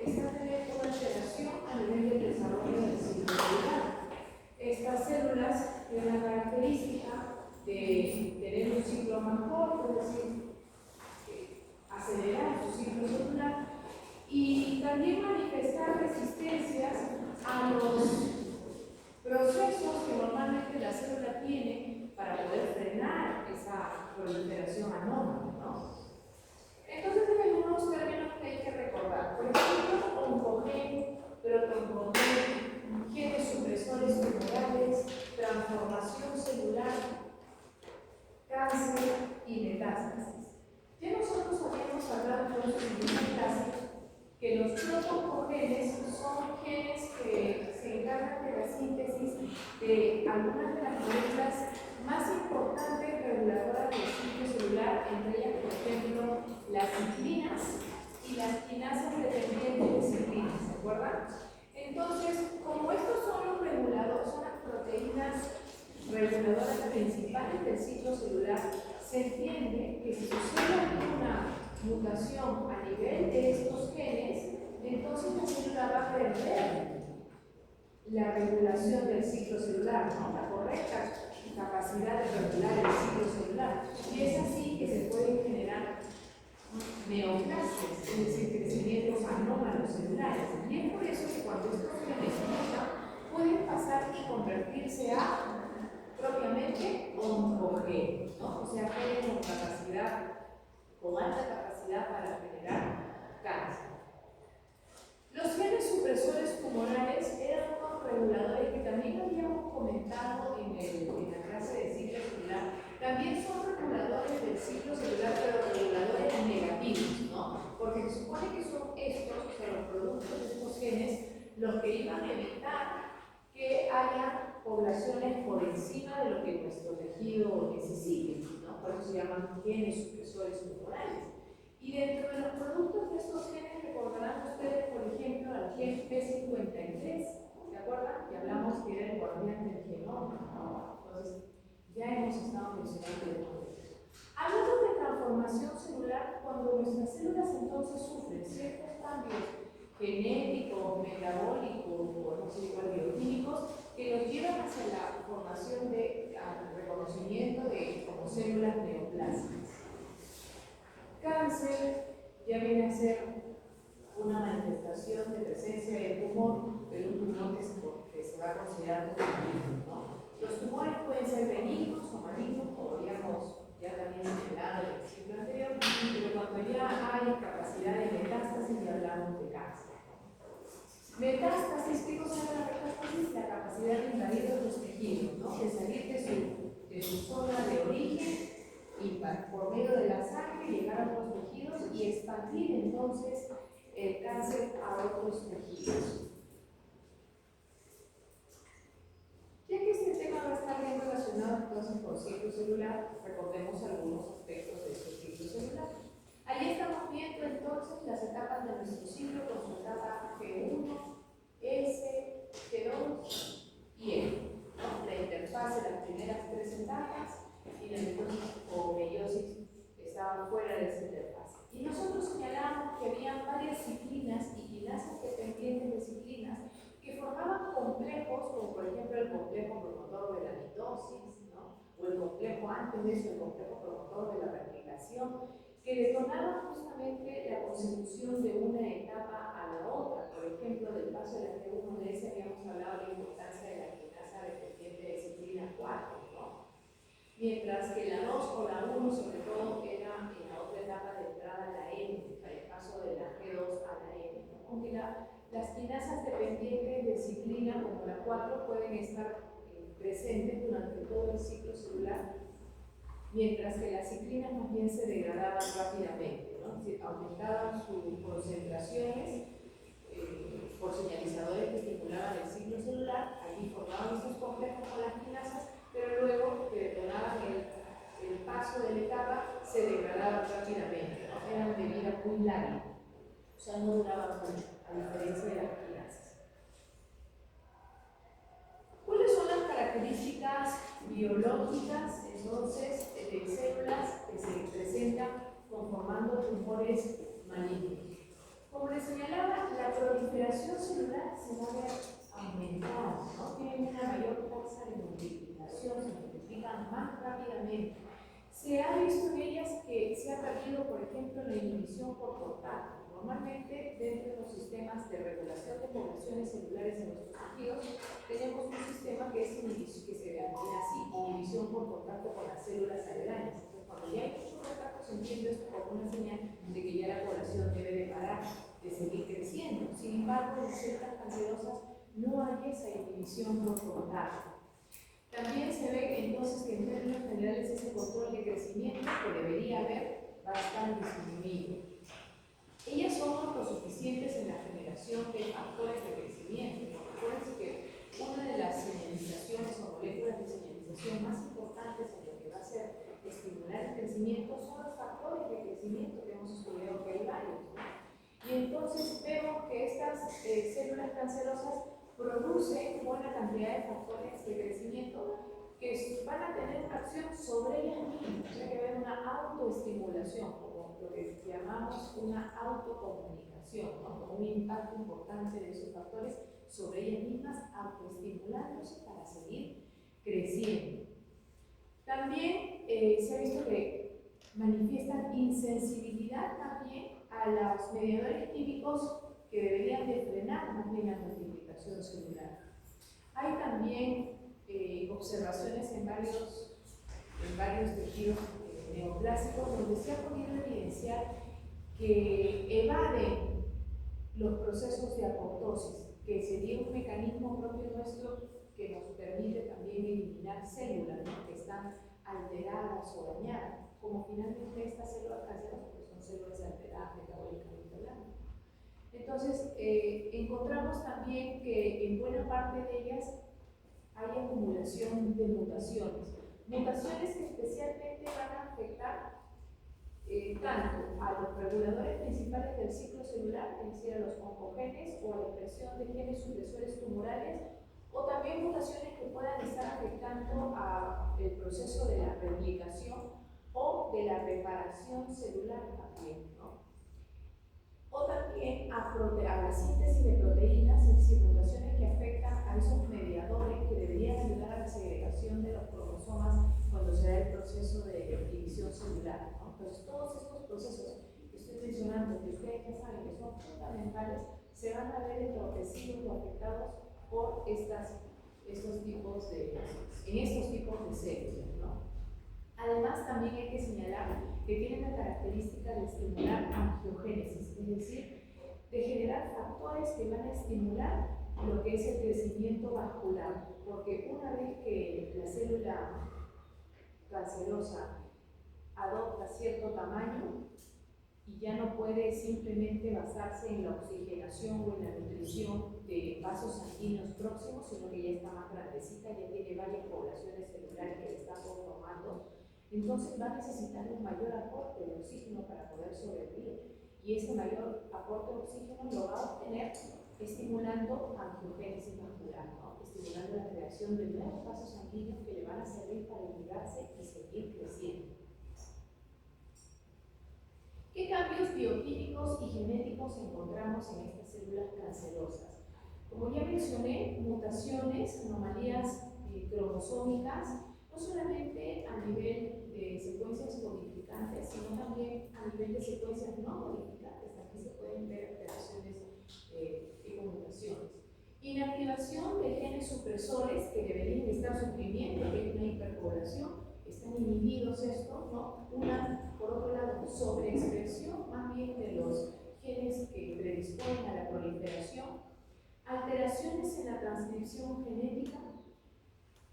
esta tiene una alteración a nivel del desarrollo del ciclo celular. Estas células tienen la característica de tener un ciclo más corto, es decir, acelerar su ciclo celular y también manifestar resistencias a los procesos que normalmente la célula tiene para poder frenar esa proliferación anómala, ¿no? Entonces hay algunos términos que hay que recordar. Por ejemplo, oncogen, protoncogen, genes supresores tumorales, transformación celular, cáncer y metástasis. Ya nosotros habíamos hablado entonces en esta clase que los protoncogenes son genes que se encargan de la síntesis de algunas de las moléculas más importantes reguladoras del ciclo celular, entre ellas, por ejemplo, las ciclinas y las quinasas dependientes de ciclinas, ¿se acuerdan? Entonces, como estos son los reguladores, son las proteínas reguladoras principales del ciclo celular, se entiende que si sucede alguna mutación a nivel de estos genes, entonces la célula va a perder la regulación del ciclo celular, ¿no? La correcta capacidad de regular el ciclo celular. Y es así que se pueden generar neoplasias, es decir, crecimientos anómalos celulares. Y es por eso que cuando estos genes mutan, pueden pasar y convertirse a propiamente oncogenes, ¿no? O sea, genes con alta capacidad para generar cáncer. Los genes supresores tumorales eran unos reguladores que también habíamos comentado en la clase de ciclo celular. También son reguladores del ciclo celular, pero reguladores negativos, ¿no? Porque se supone que son estos, o sea, los productos de estos genes, los que iban a evitar que haya poblaciones por encima de lo que nuestro tejido necesite, ¿no? Por eso se llaman genes supresores tumorales. Y dentro de los productos de estos genes, recordarán ustedes, por ejemplo, al gen P53, ¿se acuerdan? Que hablamos que era el guardián del genoma, ¿no? Entonces, ya hemos estado mencionando de todo esto. Hablando de transformación celular, cuando nuestras células entonces sufren ciertos cambios genéticos, metabólicos, o no sé igual bioquímicos, que los llevan hacia la formación al reconocimiento de como células neoplásicas. Cáncer ya viene a ser una manifestación de presencia de tumor, pero un tumor que se va a considerar como maligno, ¿no? Los tumores pueden ser benignos o malignos, como habíamos ya también señalado en el ciclo anterior, pero cuando ya hay capacidad de metástasis, ya hablamos de cáncer. Metástasis, ¿qué cosa es la metástasis? La capacidad de invadir los tejidos, ¿no? De salir de su zona de origen y por medio de la sangre llegar a otros tejidos y expandir entonces el cáncer a otros tejidos. Ya que este tema va a estar bien relacionado entonces con ciclo celular, recordemos algunos aspectos de este ciclo celular. Ahí estamos viendo entonces las etapas de nuestro ciclo con su etapa G1, S, G2 y E, ¿no? La interfase, las primeras tres etapas, y la mitosis o meiosis estaban fuera de esa interfase. Y nosotros señalamos que había varias ciclinas y quinasas dependientes de ciclinas que formaban complejos, como por ejemplo el complejo promotor de la mitosis, ¿no? O el complejo antes de eso, el complejo promotor de la replicación, que detonaban justamente la consecución de una etapa a la otra. Por ejemplo, del paso de la G1 de ese habíamos hablado de la importancia de la quinasa dependiente de ciclina 4, ¿no? Mientras que la 2 o la 1 sobre todo era en la otra etapa de entrada a la N, para el paso de la G2 a la N, ¿no? Aunque las quinasas dependientes de ciclina como la 4 pueden estar presentes durante todo el ciclo celular, mientras que las ciclinas más bien se degradaban rápidamente, ¿no? Aumentaban sus concentraciones por señalizadores que estimulaban el ciclo celular, allí formaban esos complejos con las quinasas, pero luego que detonaban el paso de la etapa, se degradaban rápidamente, ¿no? Eran de vida muy larga, o sea, no duraban mucho, a diferencia de las quinasas. ¿Cuáles son las características biológicas, entonces, de células que se presentan conformando tumores malignos? Como les señalaba, la la proliferación celular se va a ver aumentada, ¿no? Tienen una mayor tasa de multiplicación, se multiplican más rápidamente. Se ha visto en ellas que se ha perdido, por ejemplo, la inhibición por contacto. Normalmente, dentro de los sistemas de regulación de poblaciones celulares en nuestros tejidos, tenemos un sistema que es inhibición, que se denomina así, inhibición por contacto con las células aledañas. Entonces, cuando ya hay mucho contacto, se entiende esto como una señal de que ya la población debe de parar, de seguir creciendo. Sin embargo, en las células cancerosas no hay esa inhibición por contacto. También se ve entonces que en términos generales ese control de crecimiento que debería haber va a estar disminuido. Ellas son autosuficientes en la generación de factores de crecimiento. Recuerden que una de las señalizaciones o moléculas de señalización más importantes en lo que va a ser estimular el crecimiento son los factores de crecimiento que hemos estudiado, que hay varios, ¿no? Y entonces vemos que estas células cancerosas producen buena cantidad de factores de crecimiento que van a tener una acción sobre ellas mismas, o sea que va a haber una autoestimulación, como lo que llamamos una autocomunicación, ¿no? Con un impacto importante de esos factores sobre ellas mismas, autoestimulándose para seguir creciendo. También se ha visto que manifiestan insensibilidad también a los mediadores químicos que deberían de frenar más bien la multiplicación celular. Hay también observaciones en varios tejidos neoplásicos donde se ha podido evidenciar que evaden los procesos de apoptosis, que sería un mecanismo propio nuestro que nos permite también eliminar células, ¿no?, que están alteradas o dañadas, como finalmente estas células cancerosas, que son células alteradas metabólicamente hablando. Entonces, encontramos también que en buena parte de ellas hay acumulación de mutaciones que especialmente van a afectar tanto a los reguladores principales del ciclo celular, es decir, a los oncogenes o a la expresión de genes supresores tumorales, o también mutaciones que puedan estar afectando al proceso de la replicación o de la reparación celular también, ¿no? O también a la síntesis de proteínas, es decir, mutaciones que afectan a esos mediadores que deberían ayudar a la segregación de los cromosomas cuando se da el proceso de división celular, ¿no? Entonces, todos estos procesos que estoy mencionando, que ustedes ya saben que son fundamentales, se van a ver entorpecidos o afectados por estos tipos de células, ¿no? Además, también hay que señalar que tienen la característica de estimular angiogénesis, es decir, de generar factores que van a estimular lo que es el crecimiento vascular, porque una vez que la célula cancerosa adopta cierto tamaño y ya no puede simplemente basarse en la oxigenación o en la nutrición de vasos sanguíneos próximos, sino que ya está más grandecita, ya tiene varias poblaciones celulares que le están conformando, entonces va a necesitar un mayor aporte de oxígeno para poder sobrevivir. Y ese mayor aporte de oxígeno lo va a obtener estimulando angiogénesis vascular, ¿no? Estimulando la creación de nuevos vasos sanguíneos que le van a servir para irrigarse y seguir creciendo. ¿Qué cambios bioquímicos y genéticos encontramos en estas células cancerosas? Como ya mencioné, mutaciones, anomalías cromosómicas, no solamente a nivel de secuencias codificantes, sino también a nivel de secuencias no codificantes. Aquí se pueden ver alteraciones y mutaciones. Inactivación de genes supresores que deberían estar suprimiendo, que hay una hiperpoblación, están inhibidos estos, ¿no? Por otro lado, sobreexpresión más bien de los genes que predisponen a la proliferación, alteraciones en la transcripción genética,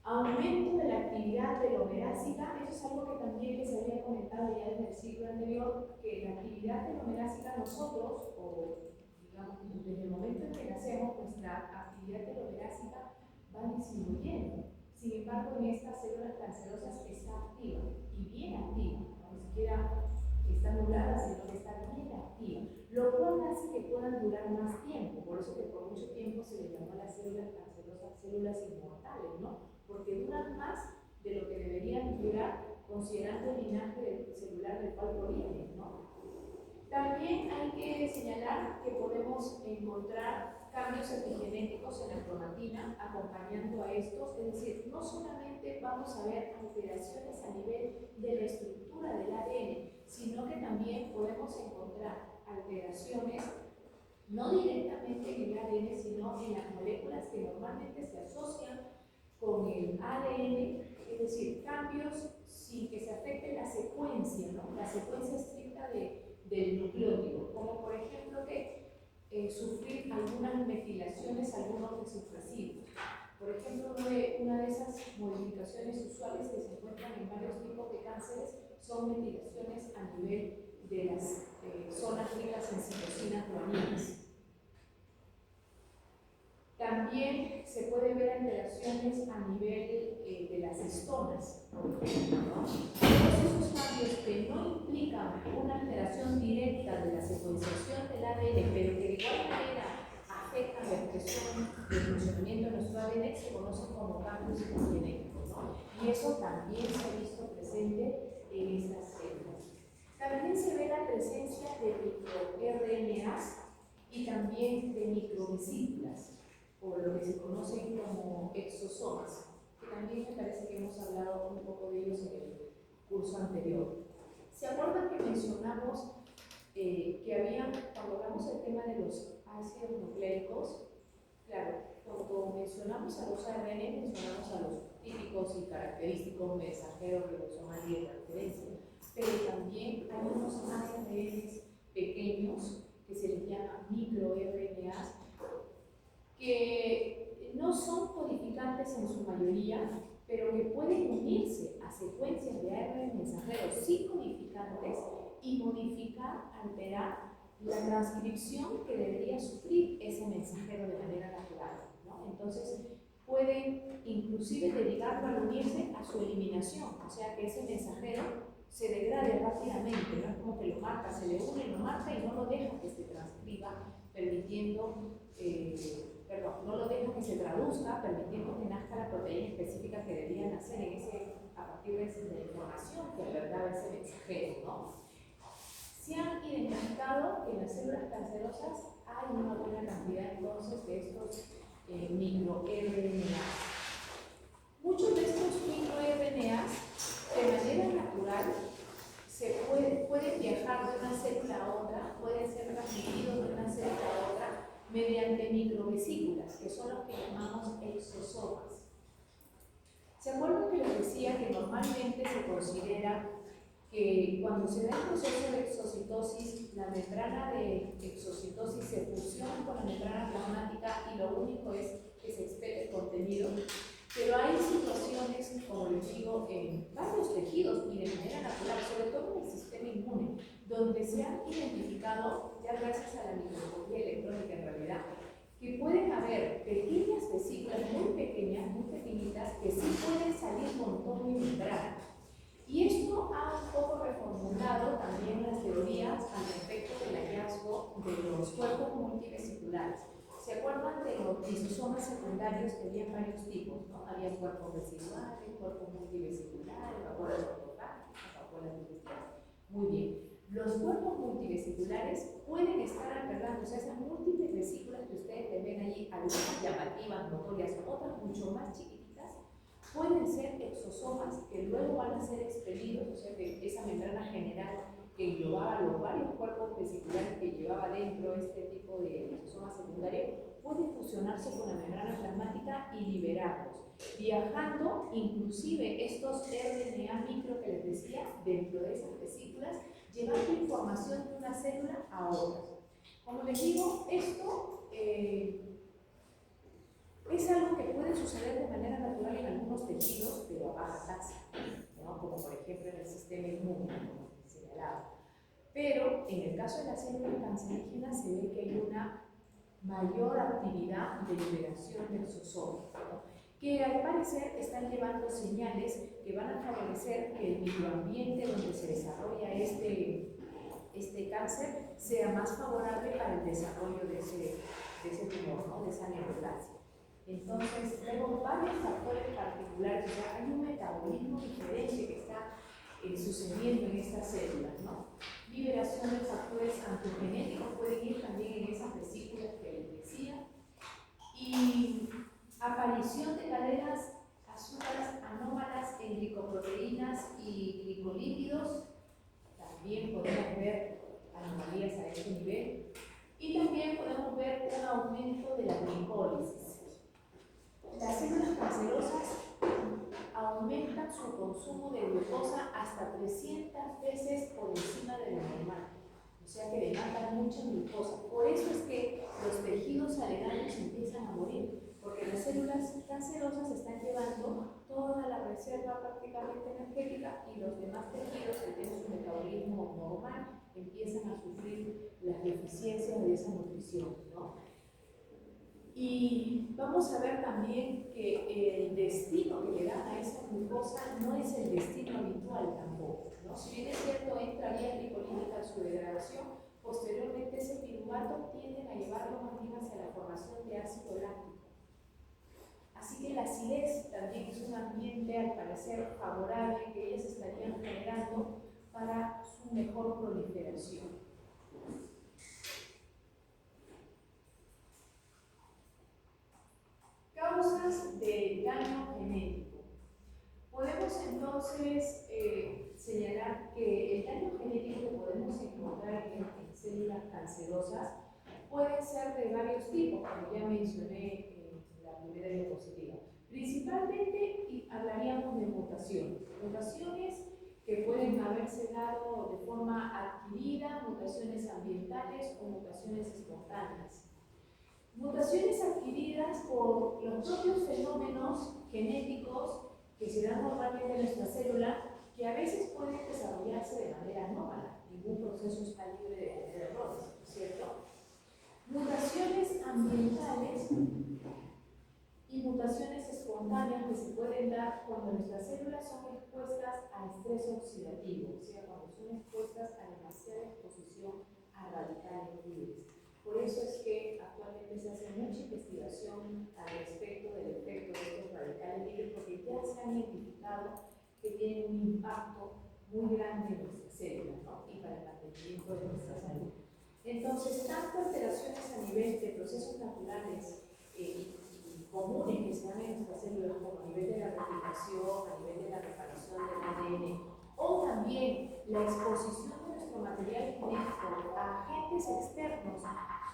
aumento de la actividad telomerásica. Eso es algo que también les había comentado ya desde el ciclo anterior, que la actividad telomerásica nosotros, o digamos desde el momento en que nacemos, nuestra actividad telomerásica va disminuyendo. Sin embargo, en estas células cancerosas está activa, y bien activa, no ni siquiera está nublada, sino que está bien activa, lo cual hace que puedan durar más tiempo. Por eso que por mucho tiempo se les llamó a las células cancerosas células inmortales, ¿no? Porque duran más de lo que deberían durar considerando el linaje celular del cual provienen, ¿no? También hay que señalar que podemos encontrar cambios epigenéticos en la cromatina acompañando a estos, es decir, no solamente vamos a ver alteraciones a nivel de la estructura del ADN, sino que también podemos encontrar alteraciones no directamente en el ADN, sino en las moléculas que normalmente se asocian con el ADN, es decir, cambios sin que se afecte la secuencia, ¿no? La secuencia estricta del nucleótido, como por ejemplo que sufrir algunas metilaciones, algunos desupresivos. Por ejemplo, una de esas modificaciones usuales que se encuentran en varios tipos de cánceres son metilaciones a nivel de las zonas ricas en citocinas guaninas. También se puede ver alteraciones a nivel de las histonas, por ejemplo, ¿no? Todos esos cambios que no implican una alteración directa de la secuenciación del ADN, pero que de igual manera afectan la expresión del funcionamiento de nuestro ADN, se conocen como cambios epigenéticos, ¿no? Y eso también se ha visto presente en estas células. También se ve la presencia de microRNAs y también de microvesículas, o lo que se conocen como exosomas, que también me parece que hemos hablado un poco de ellos en el curso anterior. ¿Se acuerdan que mencionamos que había, cuando hablamos del tema de los ácidos nucleicos, claro, cuando mencionamos a los ARN, mencionamos a los típicos y característicos mensajeros ribosomal y de transferencia, pero también hay unos ARNs pequeños que se les llama microRNAs, que no son codificantes en su mayoría, pero que pueden unirse a secuencias de ARN mensajeros sí codificantes y modificar, alterar la transcripción que debería sufrir ese mensajero de manera natural, ¿no? Entonces, pueden inclusive derivarlo al unirse a su eliminación, o sea que ese mensajero se degrade rápidamente, no es como que lo marca, se le une, lo marca y no lo deja que se transcriba, permitiendo no lo deja que se traduzca, permitiendo que nazca la proteína específica que debería nacer a partir de la información que albergaba ese mensajero, ¿no? Se han identificado que en las células cancerosas hay una buena cantidad entonces de estos microRNAs. Muchos de estos microRNAs de manera natural pueden viajar de una célula a otra, pueden ser transmitidos de una célula a otra mediante microvesículas, que son los que llamamos exosomas. ¿Se acuerdan que les decía que normalmente se considera que cuando se da el proceso de exocitosis, la membrana de exocitosis se fusiona con la membrana plasmática y lo único es que se expele el contenido? Pero hay situaciones, como les digo, en varios tejidos y de manera natural, sobre todo en el sistema inmune, donde se han identificado, ya gracias a la microscopía electrónica en realidad, que pueden haber pequeñas vesículas muy pequeñas, muy pequeñitas, que sí pueden salir con tono y membrana. Y esto ha un poco reformulado también las teorías al respecto del hallazgo de los cuerpos multivesiculares. ¿Se acuerdan de los lisosomas secundarios que había varios tipos, ¿no? Había cuerpos residuales, cuerpos multivesiculares, vacuolas ortográficas, vacuolas digestivares. Muy bien. Los cuerpos multivesiculares pueden estar albergando, o sea, esas múltiples vesículas que ustedes les ven allí, algunas llamativas, notorias, otras mucho más chiquititas, pueden ser exosomas que luego van a ser expelidos, o sea, que esa membrana general que englobaba los varios cuerpos vesiculares que llevaba dentro este tipo de lisosoma secundario, puede fusionarse con la membrana plasmática y liberarlos, viajando inclusive estos RNA micro que les decía dentro de esas vesículas, llevando información de una célula a otra. Como les digo, esto es algo que puede suceder de manera natural en algunos tejidos, pero a baja tasa, ¿no? Como por ejemplo en el sistema inmune, como señalaba. Pero en el caso de las células cancerígenas se ve que hay una mayor actividad de liberación de exosomas, ¿no? Que al parecer están llevando señales que van a favorecer que el microambiente donde se desarrolla este cáncer sea más favorable para el desarrollo de ese tumor, ¿no? De esa neoplasia. Entonces, tenemos varios factores particulares, o sea, hay un metabolismo diferente que está sucediendo en estas células, ¿no? Liberación de factores antigenéticos pueden ir también en esas vesículas que les decía. aparición de cadenas azúcares anómalas en glicoproteínas y glicolípidos, también podemos ver anomalías a este nivel. Y también podemos ver un aumento de la glicólisis. Las células cancerosas aumentan su consumo de glucosa hasta 300 veces por encima de lo normal. O sea que demandan mucha glucosa. Por eso es que los tejidos aledaños empiezan a morir, porque las células cancerosas están llevando toda la reserva prácticamente energética y los demás tejidos que tienen su metabolismo normal empiezan a sufrir las deficiencias de esa nutrición, ¿no? Y vamos a ver también que el destino que le dan a esa glucosa no es el destino habitual tampoco, ¿no? Si bien es cierto, entra vía glicolítica en su degradación, posteriormente ese piruvato tienden a llevarlo más bien hacia la formación de ácido láctico. Así que la acidez también es un ambiente al parecer favorable que ellas estarían generando para su mejor proliferación. Causas de daño genético. Podemos entonces señalar que el daño genético que podemos encontrar en células cancerosas puede ser de varios tipos, como ya mencioné en la primera diapositiva. Principalmente hablaríamos de mutaciones. Mutaciones que pueden haberse dado de forma adquirida, mutaciones ambientales o mutaciones espontáneas. Mutaciones adquiridas por los propios fenómenos genéticos que se dan normalmente en nuestra célula, que a veces pueden desarrollarse de manera anómala. Ningún proceso está libre de errores, ¿cierto? Mutaciones ambientales y mutaciones espontáneas que se pueden dar cuando nuestras células son expuestas a estrés oxidativo, o sea, cuando son expuestas a demasiada exposición a radicales libres. Por eso es que actualmente se hace mucha investigación al respecto del efecto de estos radicales libres, porque ya se han identificado que tienen un impacto muy grande en nuestras células, ¿no? Y para el mantenimiento de nuestra salud. Entonces, tanto alteraciones a nivel de procesos naturales y comunes que se dan en nuestras células, como a nivel de la replicación, a nivel de la reparación del ADN, o también la exposición de nuestro material genético a agentes externos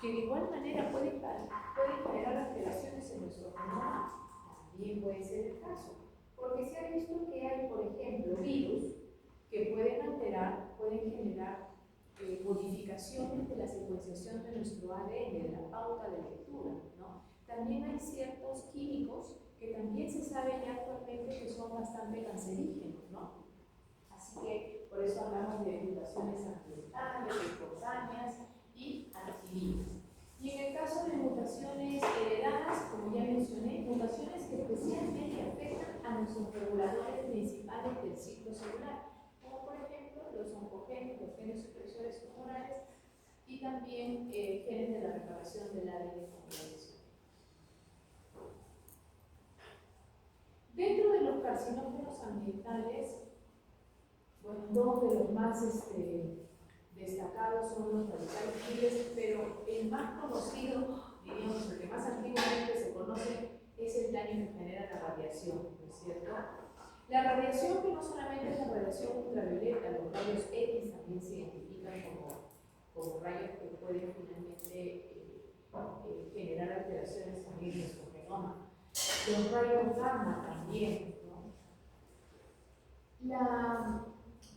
que de igual manera pueden generar alteraciones en nuestro genoma, también puede ser el caso. Porque se ha visto que hay, por ejemplo, virus que pueden alterar, pueden generar modificaciones de la secuenciación de nuestro ADN, de la pauta de lectura, ¿no? También hay ciertos químicos que también se sabe ya actualmente que son bastante cancerígenos, ¿no? Así que por eso hablamos de mutaciones ambientales, espontáneas y adquiridas. Y en el caso de mutaciones heredadas, como ya mencioné, mutaciones que especialmente afectan a nuestros reguladores principales del ciclo celular, como por ejemplo los oncogenes, los genes supresores tumorales y también genes de la reparación del ADN complejo. Dentro de los carcinógenos ambientales, bueno, dos de los más destacados son los radicales libres, pero el más conocido, diríamos, el que más antiguamente se conoce, es el daño que genera la radiación, ¿no es cierto? La radiación, que no solamente es la radiación ultravioleta, los rayos X también se identifican como rayos que pueden finalmente generar alteraciones también en nuestro genoma. Los rayos gamma también, ¿no?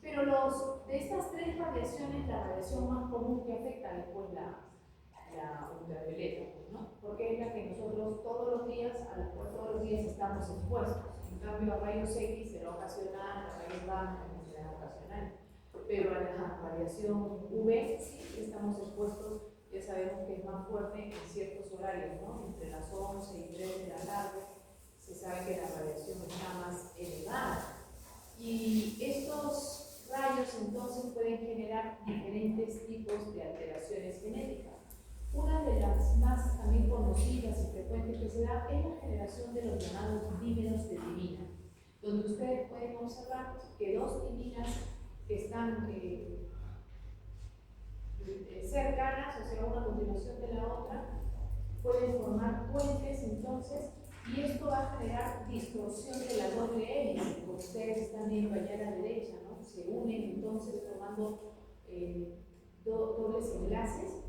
Pero de estas tres radiaciones, la radiación más común que afecta después la ultravioleta, ¿no? Porque es la que nosotros todos los días, a la cual todos los días estamos expuestos. En cambio, a rayos X será ocasional, a rayos gamma también será ocasional. Pero a la radiación UV sí estamos expuestos, ya sabemos que es más fuerte en ciertos horarios, ¿no? Entre las 11 y 3 de la tarde se sabe que la radiación está más elevada. Y estos rayos entonces pueden generar diferentes tipos de alteraciones genéticas. Una de las más también conocidas y frecuentes que se da es la generación de los llamados dímeros de timina, donde ustedes pueden observar que dos timinas que están cercanas, o sea, una a continuación de la otra, pueden formar puentes entonces Y esto va a generar distorsión de la doble hélice, como ustedes están viendo allá a la derecha, ¿no? Se unen entonces formando dobles enlaces,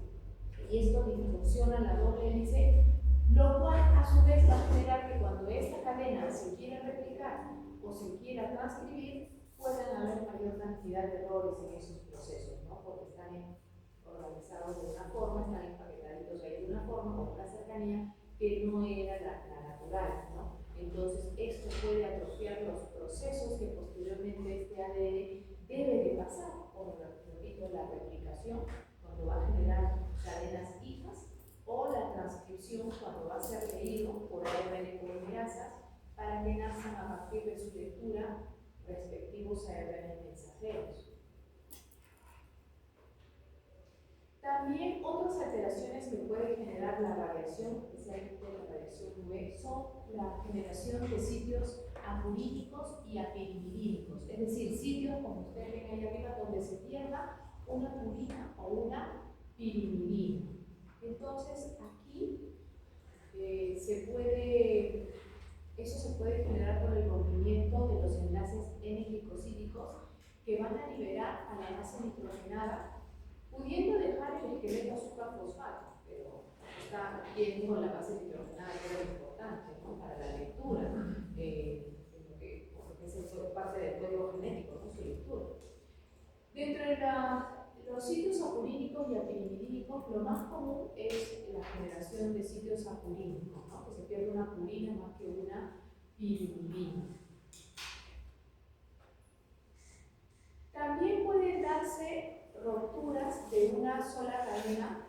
y esto distorsiona la doble hélice, lo cual a su vez va a generar que cuando esta cadena se quiera replicar o se quiera transcribir, puedan haber mayor cantidad de errores en esos procesos, ¿no? Porque están organizados de una forma, están empaquetaditos ahí de una forma, con una cercanía que no era la natural, ¿no? Entonces, esto puede atrofiar los procesos que posteriormente este ADN debe de pasar, por, repito, la replicación, cuando va a generar cadenas hijas, o la transcripción, cuando va a ser leído por ARN polimerasas, para que nazcan a partir de su lectura respectivos ARN mensajeros. También otras alteraciones que puede generar la radiación, especialmente la radiación UV, son la generación de sitios apurínicos y apirimidínicos, es decir, sitios, como ustedes ven ahí arriba, donde se pierda una purina o una pirimidina. Entonces, aquí eso se puede generar por el rompimiento de los enlaces N-glicosídicos que van a liberar a la base nitrogenada, pudiendo dejar el esqueleto azúcar fosfato, pero está viendo la base nitrogenada, que es importante, ¿no? Para la lectura, porque es parte del código genético, ¿no? Su lectura. Dentro de los sitios apurínicos y apirimidínicos, lo más común es la generación de sitios apurínicos, ¿no? Que se pierde una purina más que una pirimidina. También pueden darse rupturas de una sola cadena,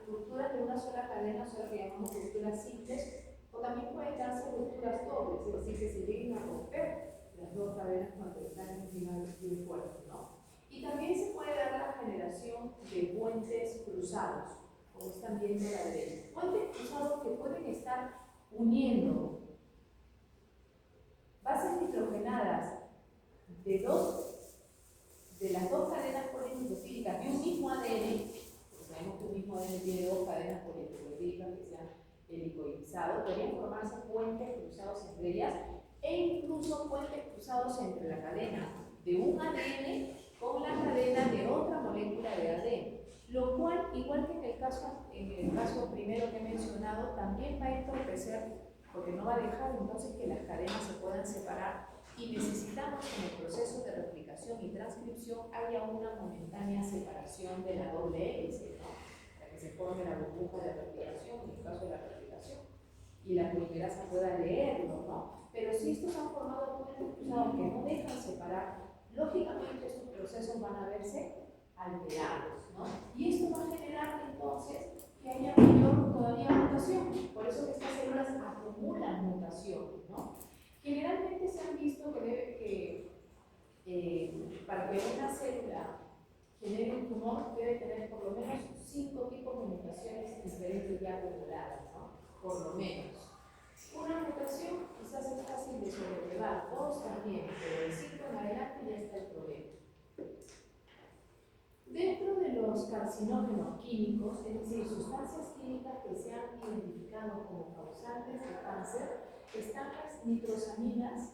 o sea, que llamamos rupturas simples, o también pueden darse rupturas dobles, es decir, que se lleguen a romper las dos cadenas cuando están encima de un cuerpo, ¿no? Y también se puede dar la generación de puentes cruzados, como están viendo a la derecha. Puentes cruzados que pueden estar uniendo bases nitrogenadas de las dos cadenas polinucleotídicas de un mismo ADN, porque sabemos que un mismo ADN tiene dos cadenas polinucleotídicas que se han helicoidizado, podrían formarse puentes cruzados entre ellas, e incluso puentes cruzados entre la cadena de un ADN con la cadena de otra molécula de ADN, lo cual, igual que en el caso primero que he mencionado, también va a entorpecer, porque no va a dejar entonces que las cadenas se puedan separar, y necesitamos que en el proceso de replicación y transcripción haya una momentánea separación de la doble hélice, ¿no? Para que se forme la burbuja de replicación, en el caso de la replicación, y la polimerasa pueda leerlo, ¿no? Pero si estos han formado puentes cruzados que no dejan separar, lógicamente estos procesos van a verse alterados, ¿no? Y esto va a generar entonces que haya mayor todavía mutación. Por eso que estas células acumulan mutaciones, ¿no? Generalmente se han visto que para que una célula genere un tumor debe tener por lo menos 5 tipos de mutaciones diferentes ya acumuladas, ¿no? Por lo menos. Una mutación quizás es fácil de sobrellevar, dos también, pero de 5 en adelante ya está el problema. Dentro de los carcinógenos químicos, es decir, sustancias químicas que se han identificado como causantes de cáncer, están las nitrosaminas,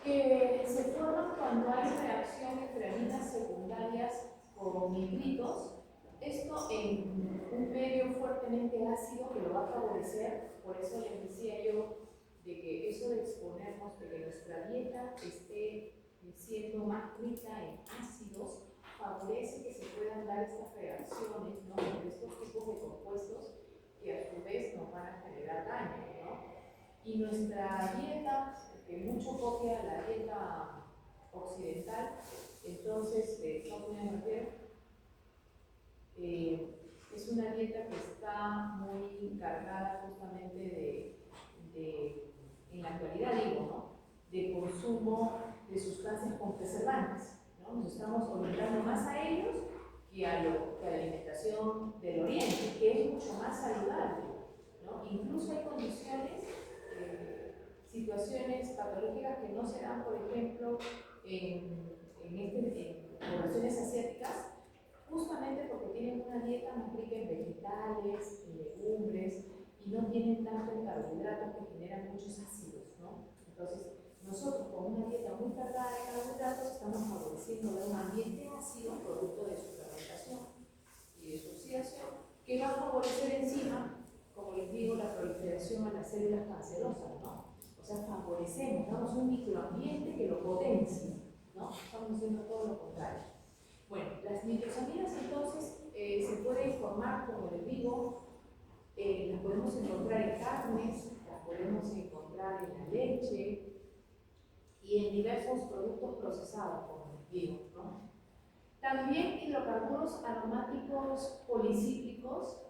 que se forman cuando hay reacción entre aminas secundarias con nitritos. Esto en un medio fuertemente ácido que lo va a favorecer. Por eso les decía yo de que eso de exponernos, de que nuestra dieta esté siendo más rica en ácidos, favorece que se puedan dar estas reacciones, ¿no? Entre estos tipos de compuestos que a su vez nos van a generar daño, ¿no? Y nuestra dieta, que mucho copia la dieta occidental, entonces, no podemos ver, es una dieta que está muy cargada justamente en la actualidad digo, ¿no? De consumo de sustancias con preservantes, ¿no? Nos estamos orientando más a ellos que a la alimentación del oriente, que es mucho más saludable, ¿no? Incluso hay condiciones, situaciones patológicas que no se dan, por ejemplo, en poblaciones asiáticas, justamente porque tienen una dieta más rica en vegetales, en legumbres, y no tienen tanto en carbohidratos. carbohidratos que generan muchos ácidos, ¿no? Entonces, nosotros con una dieta muy cargada de carbohidratos estamos favoreciendo un ambiente ácido producto de su fermentación y de su oxidación, que va a favorecer encima, como les digo, la proliferación a las células cancerosas, ¿no? O sea, favorecemos, damos un microambiente que lo potencia, ¿no? Estamos haciendo todo lo contrario. Bueno, las nitrosaminas entonces se pueden formar, como les digo, las podemos encontrar en carnes, las podemos encontrar en la leche y en diversos productos procesados, como les digo, ¿no? También hidrocarburos aromáticos policíclicos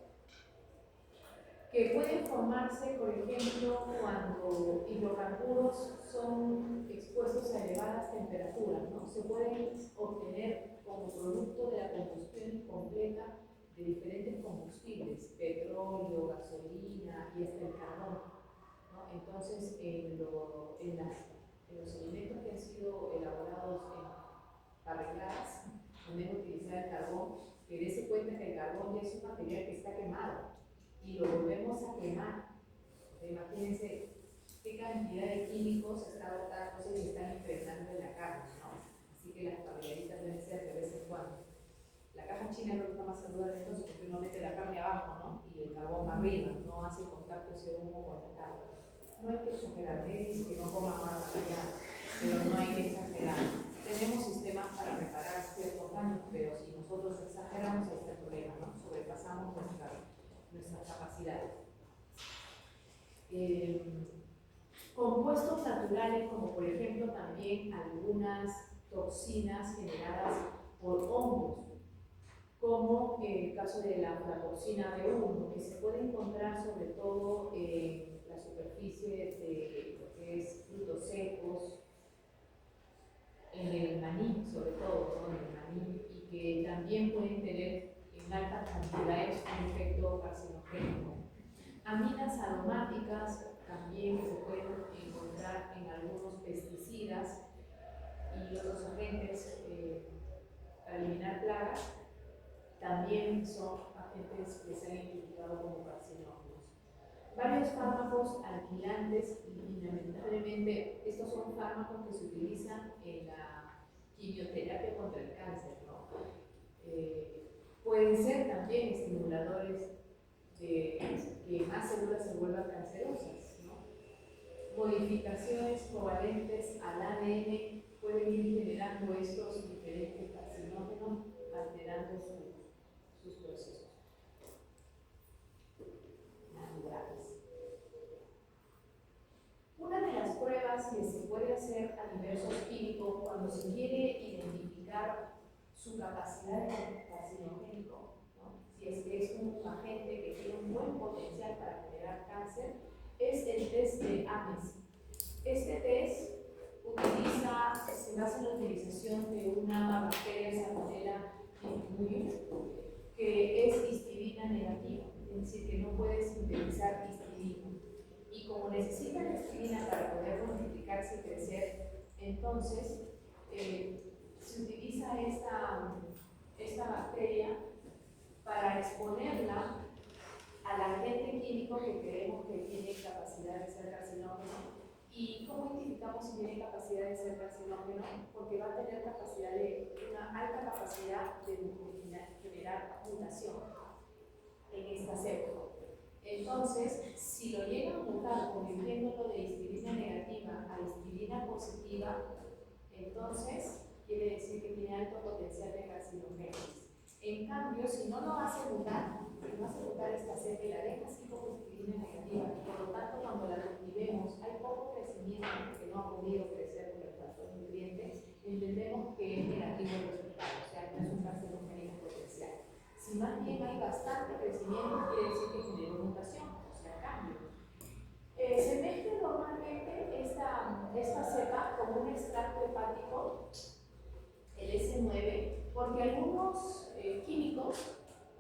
que pueden formarse, por ejemplo, cuando hidrocarburos son expuestos a elevadas temperaturas, ¿no? Se pueden obtener como producto de la combustión completa de diferentes combustibles, petróleo, gasolina y hasta el carbón, ¿no? Entonces, en los alimentos que han sido elaborados en parrilladas, donde utilizar el carbón, que dése cuenta que el carbón ya es un material que está quemado y lo volvemos a quemar. Imagínense qué cantidad de químicos está botándose y están impregnando en la carne, ¿no? Así que las parrilladitas deben ser de vez en cuando. La caja china es lo que está más saludable entonces, porque uno mete la carne abajo, ¿no? Y el carbón arriba, no hace contacto ese humo con la carne. No hay que exagerar, dice que no coma más allá, pero no hay que exagerar. Tenemos sistemas para reparar ciertos daños, pero si nosotros exageramos, este problema, ¿no? Sobrepasamos nuestras capacidades. Compuestos naturales, como por ejemplo también algunas toxinas generadas por hongos, como el caso de la aflatoxina B1, que se puede encontrar sobre todo en la superficie de lo que es frutos secos, en el maní, sobre todo, ¿no? En el maní, y que también pueden tener en altas cantidades un efecto carcinogénico. Aminas aromáticas también se pueden encontrar en algunos pesticidas y otros agentes para eliminar plagas. También son agentes que se han identificado como carcinógenos. Varios fármacos alquilantes, y lamentablemente estos son fármacos que se utilizan en la quimioterapia contra el cáncer, ¿no? Pueden ser también estimuladores de que más células se vuelvan cancerosas, ¿no? Modificaciones covalentes al ADN pueden ir generando estos diferentes carcinógenos, alterando sus procesos naturales. Una de las pruebas que se puede hacer a diversos químicos cuando se quiere identificar su capacidad de carcinogénico, ¿no? Si es que es un agente que tiene un buen potencial para generar cáncer, es el test de Ames. Este test se basa en la utilización de una bacteria Salmonella que es histidina negativa, es decir, que no puede sintetizar histidina. Y como necesita la histidina para poder multiplicarse y crecer, entonces se utiliza esta bacteria para exponerla al agente químico que creemos que tiene capacidad de ser carcinógeno. ¿Y cómo identificamos si tiene capacidad de ser carcinógeno? Porque va a tener una alta capacidad de generar mutación en esta célula. Entonces, si lo llega a mutar convirtiéndolo de histidina negativa a histidina positiva, entonces quiere decir que tiene alto potencial de carcinogénesis. En cambio, si no lo hace mutar, esta cepa y la deja así como histidina negativa, y por lo tanto cuando la cultivemos hay poco crecimiento porque no ha podido crecer por el falta de nutrientes, entendemos que es negativo el resultado, o sea, no es un carcinogénico potencial. Si más bien hay bastante crecimiento, quiere decir que generó mutación, o sea, cambio. Se mezcla normalmente esta cepa con un extracto hepático, el S9, porque algunos químicos,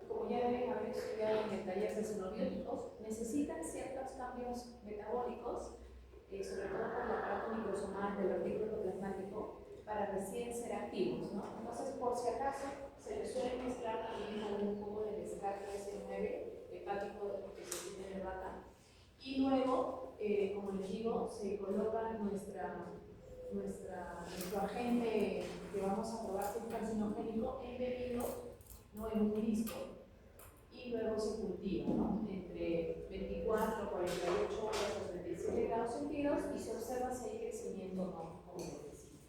como ya deben haber estudiado en el taller de xenobióticos, necesitan ciertos cambios metabólicos, sobre todo por el aparato microsomal del retículo endoplasmático, para recién ser activos, ¿no? Entonces, por si acaso, se les suele mezclar también algún poco del extracto S9 hepático que se tiene de rata, y luego genómico se coloca nuestro agente que vamos a probar que es carcinogénico embebido, ¿no?, en un disco, y luego se cultiva, ¿no?, entre 24, 48 horas o 37 grados centígrados, y se observa si hay crecimiento o no, como les decía.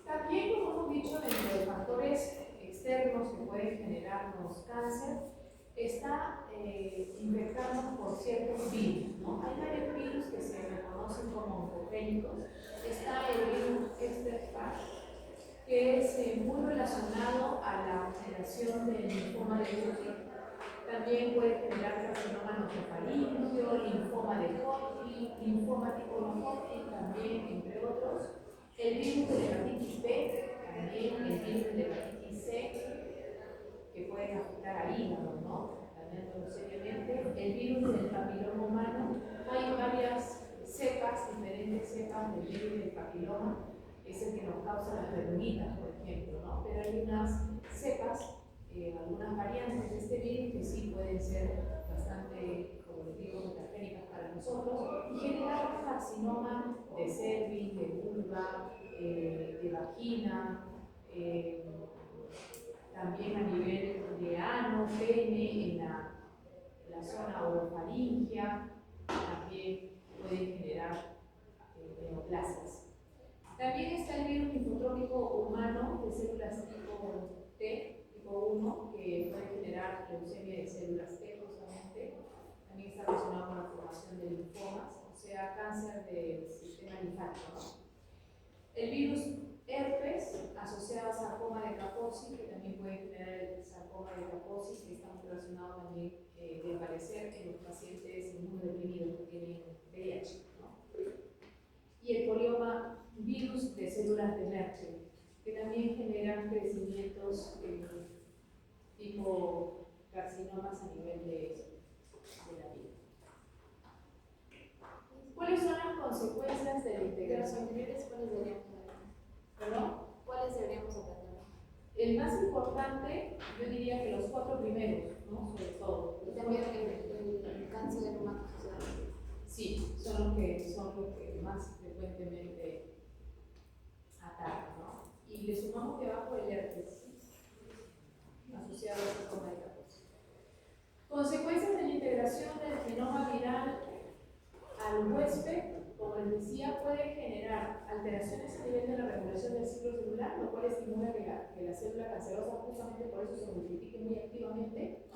También, como hemos dicho, dentro de factores externos que pueden generarnos cáncer, está infectarnos por ciertos virus, ¿no? Hay varios virus que se reconocen como oncogénicos. Está el virus Epstein-Barr, que es muy relacionado a la generación del linfoma de Hodgkin. También puede generar carcinoma nosofaríngeo, linfoma de Hodgkin, linfoma tipo Hodgkin también, entre otros. El virus de la hepatitis B, también el virus de la hepatitis C, que pueden afectar al hígado, ¿no?, dañándolo seriamente. El virus del papiloma humano, hay varias cepas, diferentes cepas del virus del papiloma, es el que nos causa las verruguitas, por ejemplo, ¿no? Pero hay unas cepas, algunas variantes de este virus que sí pueden ser bastante, como les digo, mutagénicas para nosotros y generar un carcinoma de cervix, de vulva, de vagina, también a nivel de ano, pene, en la zona orofaringia, también pueden generar neoplasias. También está el virus linfotrópico humano de células tipo T, tipo 1, que puede generar leucemia de células T justamente. También está relacionado con la formación de linfomas, o sea, cáncer del sistema linfático, ¿no? El virus herpes asociado a sarcoma de Kaposi, que también puede generar el sarcoma de Kaposi, que está muy relacionado también de aparecer en los pacientes inmunodeprimidos que tienen VIH, ¿no? Y el polioma virus de células de Merkel, que también generan crecimientos tipo carcinomas a nivel de la piel. ¿Cuáles son las consecuencias de la integración? ¿Cuáles deberíamos aprender? ¿Perdón? ¿Cuáles deberíamos aprender? El más importante, yo diría que los 4 primeros, ¿no?, sobre todo. Y también el cáncer reumático. Sí, son los que más frecuentemente atacan, ¿no? Y le sumamos debajo el herpes, asociado a esta forma de Kaposi. Consecuencias de la integración del genoma viral al huésped, como les decía, puede generar alteraciones a nivel de la regulación del ciclo celular, lo cual estimula que la célula cancerosa, justamente por eso se multiplique muy activamente,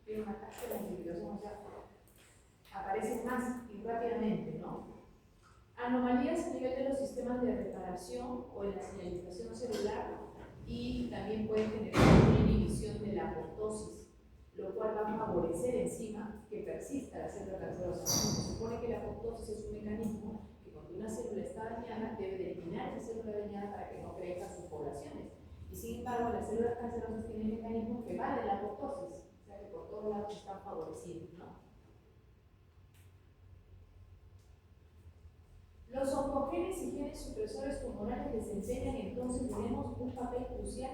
tiene una tasa de multiplicación, o sea, aparecen más y rápidamente, ¿no? Anomalías a nivel de los sistemas de reparación o en la señalización celular, y también puede generar una inhibición de la apoptosis, lo cual va a favorecer encima que persista la célula cancerosa. Se supone que la apoptosis es un mecanismo que cuando una célula está dañada debe de eliminar esa célula dañada para que no crezca sus poblaciones. Y sin embargo, las células cancerosas tienen mecanismos que van de la apoptosis, o sea que por todos lados están favorecidos, ¿no? Los oncogenes y genes supresores tumorales desempeñan entonces, tenemos un papel crucial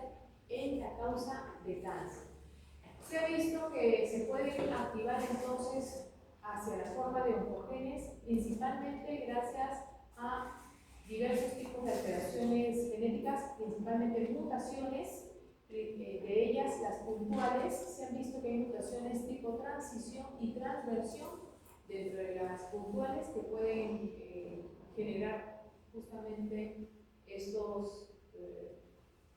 en la causa de cáncer. Se ha visto que se puede activar entonces hacia la forma de oncogenes, principalmente gracias a diversos tipos de alteraciones genéticas, principalmente mutaciones, de ellas las puntuales. Se han visto que hay mutaciones tipo transición y transversión dentro de las puntuales que pueden generar justamente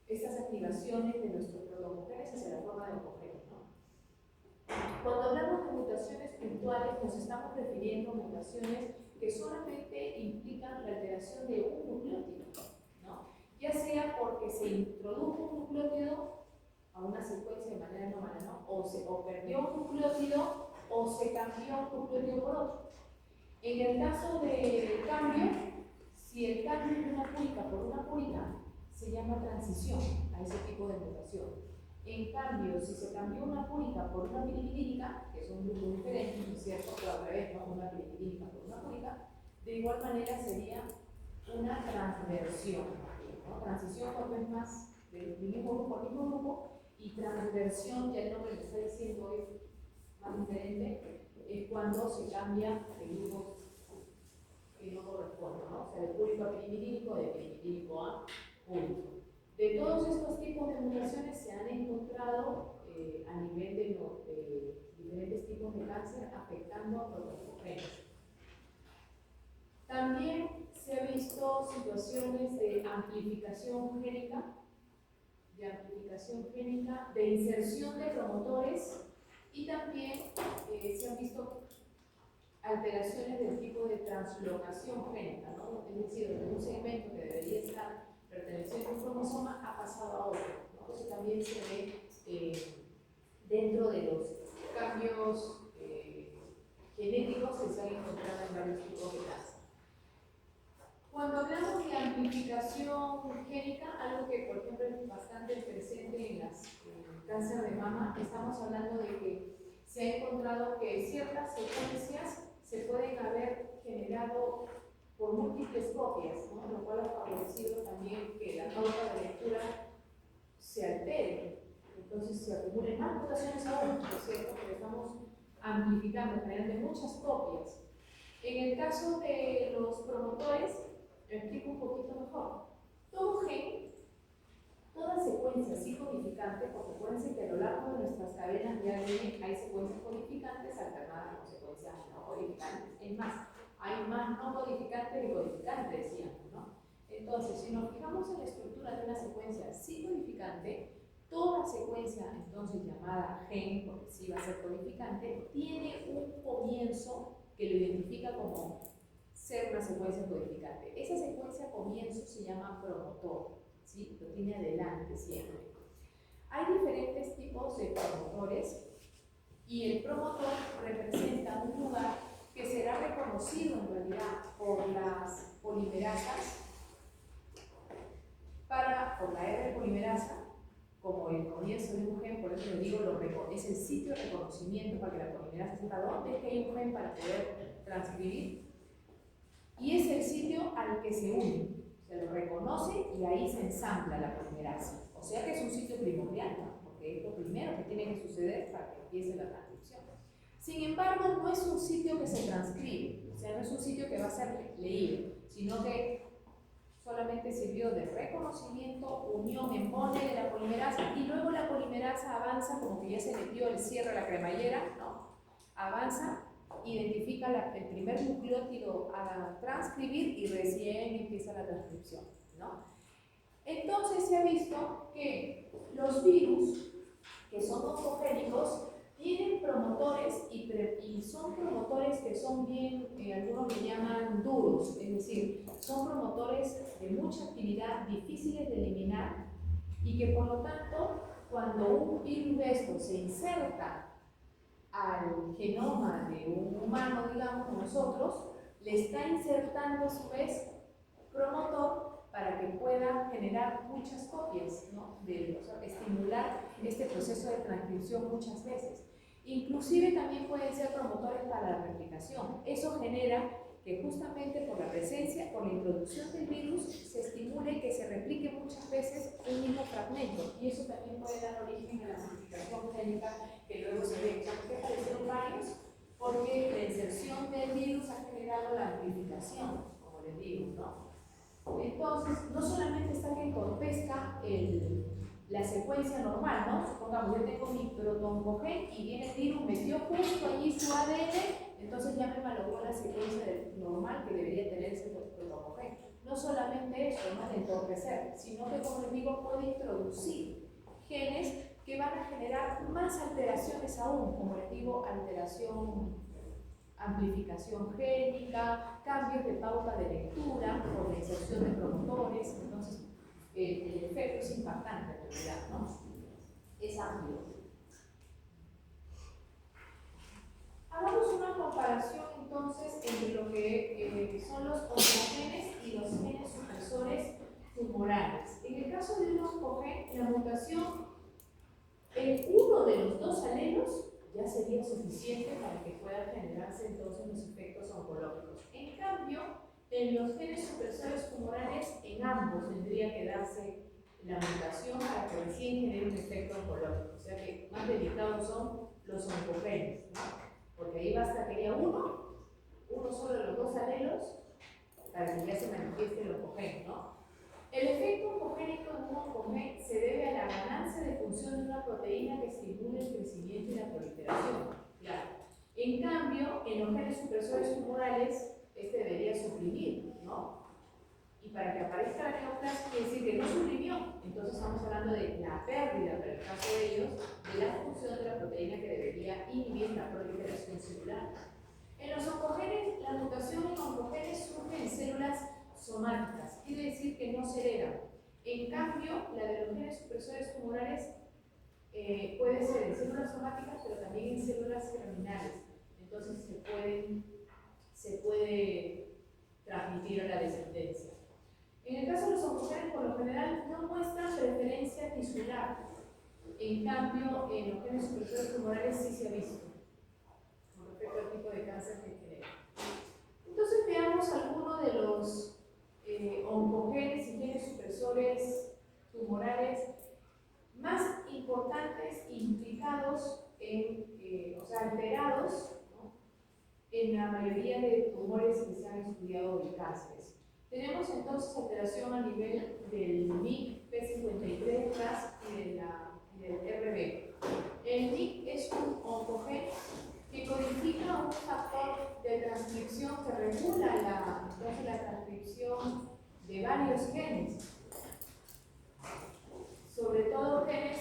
estas activaciones de nuestros protooncogenes hacia la forma de oncogenes, ¿no? Cuando hablamos de mutaciones puntuales, nos estamos refiriendo a mutaciones que solamente implican la alteración de un nucleótido, ¿no? Ya sea porque se introdujo un nucleótido a una secuencia de manera anómala, ¿no? O perdió un nucleótido o se cambió un nucleótido por otro. En el caso del cambio, si el cambio de una púrica por una púrica, se llama transición a ese tipo de mutación. En cambio, si se cambió una púrica por una pirimirínica, que son grupos diferentes, ¿no es cierto? Pero al revés, ¿no? Una pirimirínica por una púrica, de igual manera sería una transversión, ¿no? Transición cuando es más del mismo grupo, y transversión, ya el nombre que está diciendo es más diferente, cuando cuando se cambia de grupos que no corresponden, ¿no? O sea, de público a pirimirínico, de pirimirínico a público. De todos estos tipos de mutaciones se han encontrado a nivel de diferentes tipos de cáncer afectando a protocogenes. También se ha visto situaciones de amplificación génica, de inserción de promotores y también se han visto alteraciones del tipo de translocación génica, ¿no? Es decir, de un segmento que debería estar perteneciente a un cromosoma ha pasado a otro, ¿no? Eso también se ve dentro de los cambios genéticos que se han encontrado en varios tipos de cáncer. Cuando hablamos de amplificación génica, algo que por ejemplo es bastante presente en el cáncer de mama, estamos hablando de que se ha encontrado que ciertas secuencias se pueden haber generado por múltiples copias, ¿no? Lo cual ha favorecido también que la pauta de lectura se altere, entonces se acumulen más mutaciones aún, ¿no es cierto? Porque estamos amplificando, generando muchas copias. En el caso de los promotores, lo explico un poquito mejor. Todo gen, toda secuencia sí codificante, porque acuérdense que a lo largo de nuestras cadenas de ADN hay secuencias codificantes alternadas con secuencias no codificantes. Es más, hay más no codificantes que codificantes, decíamos, ¿no? Entonces, si nos fijamos en la estructura de una secuencia sí codificante, toda secuencia, entonces llamada gen, porque sí va a ser codificante, tiene un comienzo que lo identifica como ser una secuencia codificante. Esa secuencia comienzo se llama promotor, ¿sí? Lo tiene adelante siempre. Hay diferentes tipos de promotores y el promotor representa un lugar que será reconocido en realidad por las polimerasas, por la R polimerasa, como el comienzo de un gen, por eso le digo, es el sitio de reconocimiento para que la polimerasa sepa dónde es que hay un gen para poder transcribir, y es el sitio al que se une, se lo reconoce y ahí se ensambla la polimerasa. O sea que es un sitio primordial, ¿no? Porque es lo primero que tiene que suceder para que empiece la transcripción. Sin embargo, no es un sitio que se transcribe, o sea, no es un sitio que va a ser leído, sino que solamente sirvió de reconocimiento, unión, embone de la polimerasa, y luego la polimerasa avanza como que ya se metió el cierre a la cremallera, ¿no? Avanza, identifica el primer nucleótido a transcribir y recién empieza la transcripción, ¿no? Entonces se ha visto que los virus, que son oncogénicos, tienen promotores y son promotores que son bien, algunos le llaman duros, es decir, son promotores de mucha actividad, difíciles de eliminar y que por lo tanto, cuando un virus de estos se inserta al genoma de un humano, digamos, nosotros, le está insertando a su vez promotor para que pueda generar muchas copias, ¿no? O sea, estimular este proceso de transcripción muchas veces. Inclusive también pueden ser promotores para la replicación. Eso genera que justamente por la presencia, por la introducción del virus, se estimule que se replique muchas veces un mismo fragmento. Y eso también puede dar origen a la amplificación génica que luego se ve. ¿Por qué aparecieron varios? Porque la inserción del virus ha generado la amplificación, como les digo, ¿no? Entonces, no solamente está que entorpezca la secuencia normal, ¿no? Supongamos, yo tengo mi protoncogen y viene el virus, metió justo allí su ADN, entonces ya me malogró la secuencia normal que debería tener ese protoncogen. No solamente eso, ¿no? De entorpecer, sino que, como les digo, puede introducir genes que van a generar más alteraciones aún, como les digo, amplificación génica, cambios de pauta de lectura por la inserción de promotores. Entonces, el efecto es impactante en realidad, ¿no? Es amplio. Hagamos una comparación entonces entre lo que son los oncogenes y los genes supresores tumorales. En el caso de un oncogen, la mutación en uno de los dos alelos ya sería suficiente para que puedan generarse entonces los efectos oncológicos. En cambio, en los genes supresores tumorales, en ambos tendría que darse la mutación para que recién genere un efecto oncológico. O sea que más delicados son los oncogenes, ¿no? Porque ahí basta que haya uno solo de los dos alelos para que ya se manifieste el oncogén, ¿no? El efecto oncogénico en un oncogén se debe a la ganancia de función de una proteína que estimule el crecimiento y la proliferación. Claro. En cambio, en los genes supresores tumorales, este debería suprimir, ¿no? Y para que aparezca la neoplasia, quiere decir que no suprimió. Entonces estamos hablando de la pérdida, para el caso de ellos, de la función de la proteína que debería inhibir la proliferación celular. En los oncogenes, la mutación en oncogenes surge en células somáticas, quiere decir que no se hereda. En cambio, la de los genes supresores tumorales puede ser en células somáticas, pero también en células germinales. Entonces se puede transmitir a la descendencia. En el caso de los oncogenes, por lo general, no muestran preferencia tisular. En cambio, en los genes supresores tumorales sí se ha visto, con respecto al tipo de cáncer que genera. Entonces, veamos algunos de los oncogenes y genes supresores tumorales más importantes implicados o sea, alterados, ¿no?, en la mayoría de tumores que se han estudiado de cánceres. Tenemos entonces alteración a nivel del MYC, P53, RAS y del RB. El MYC es un oncogen que codifica un factor de transcripción que regula la transcripción de varios genes, sobre todo genes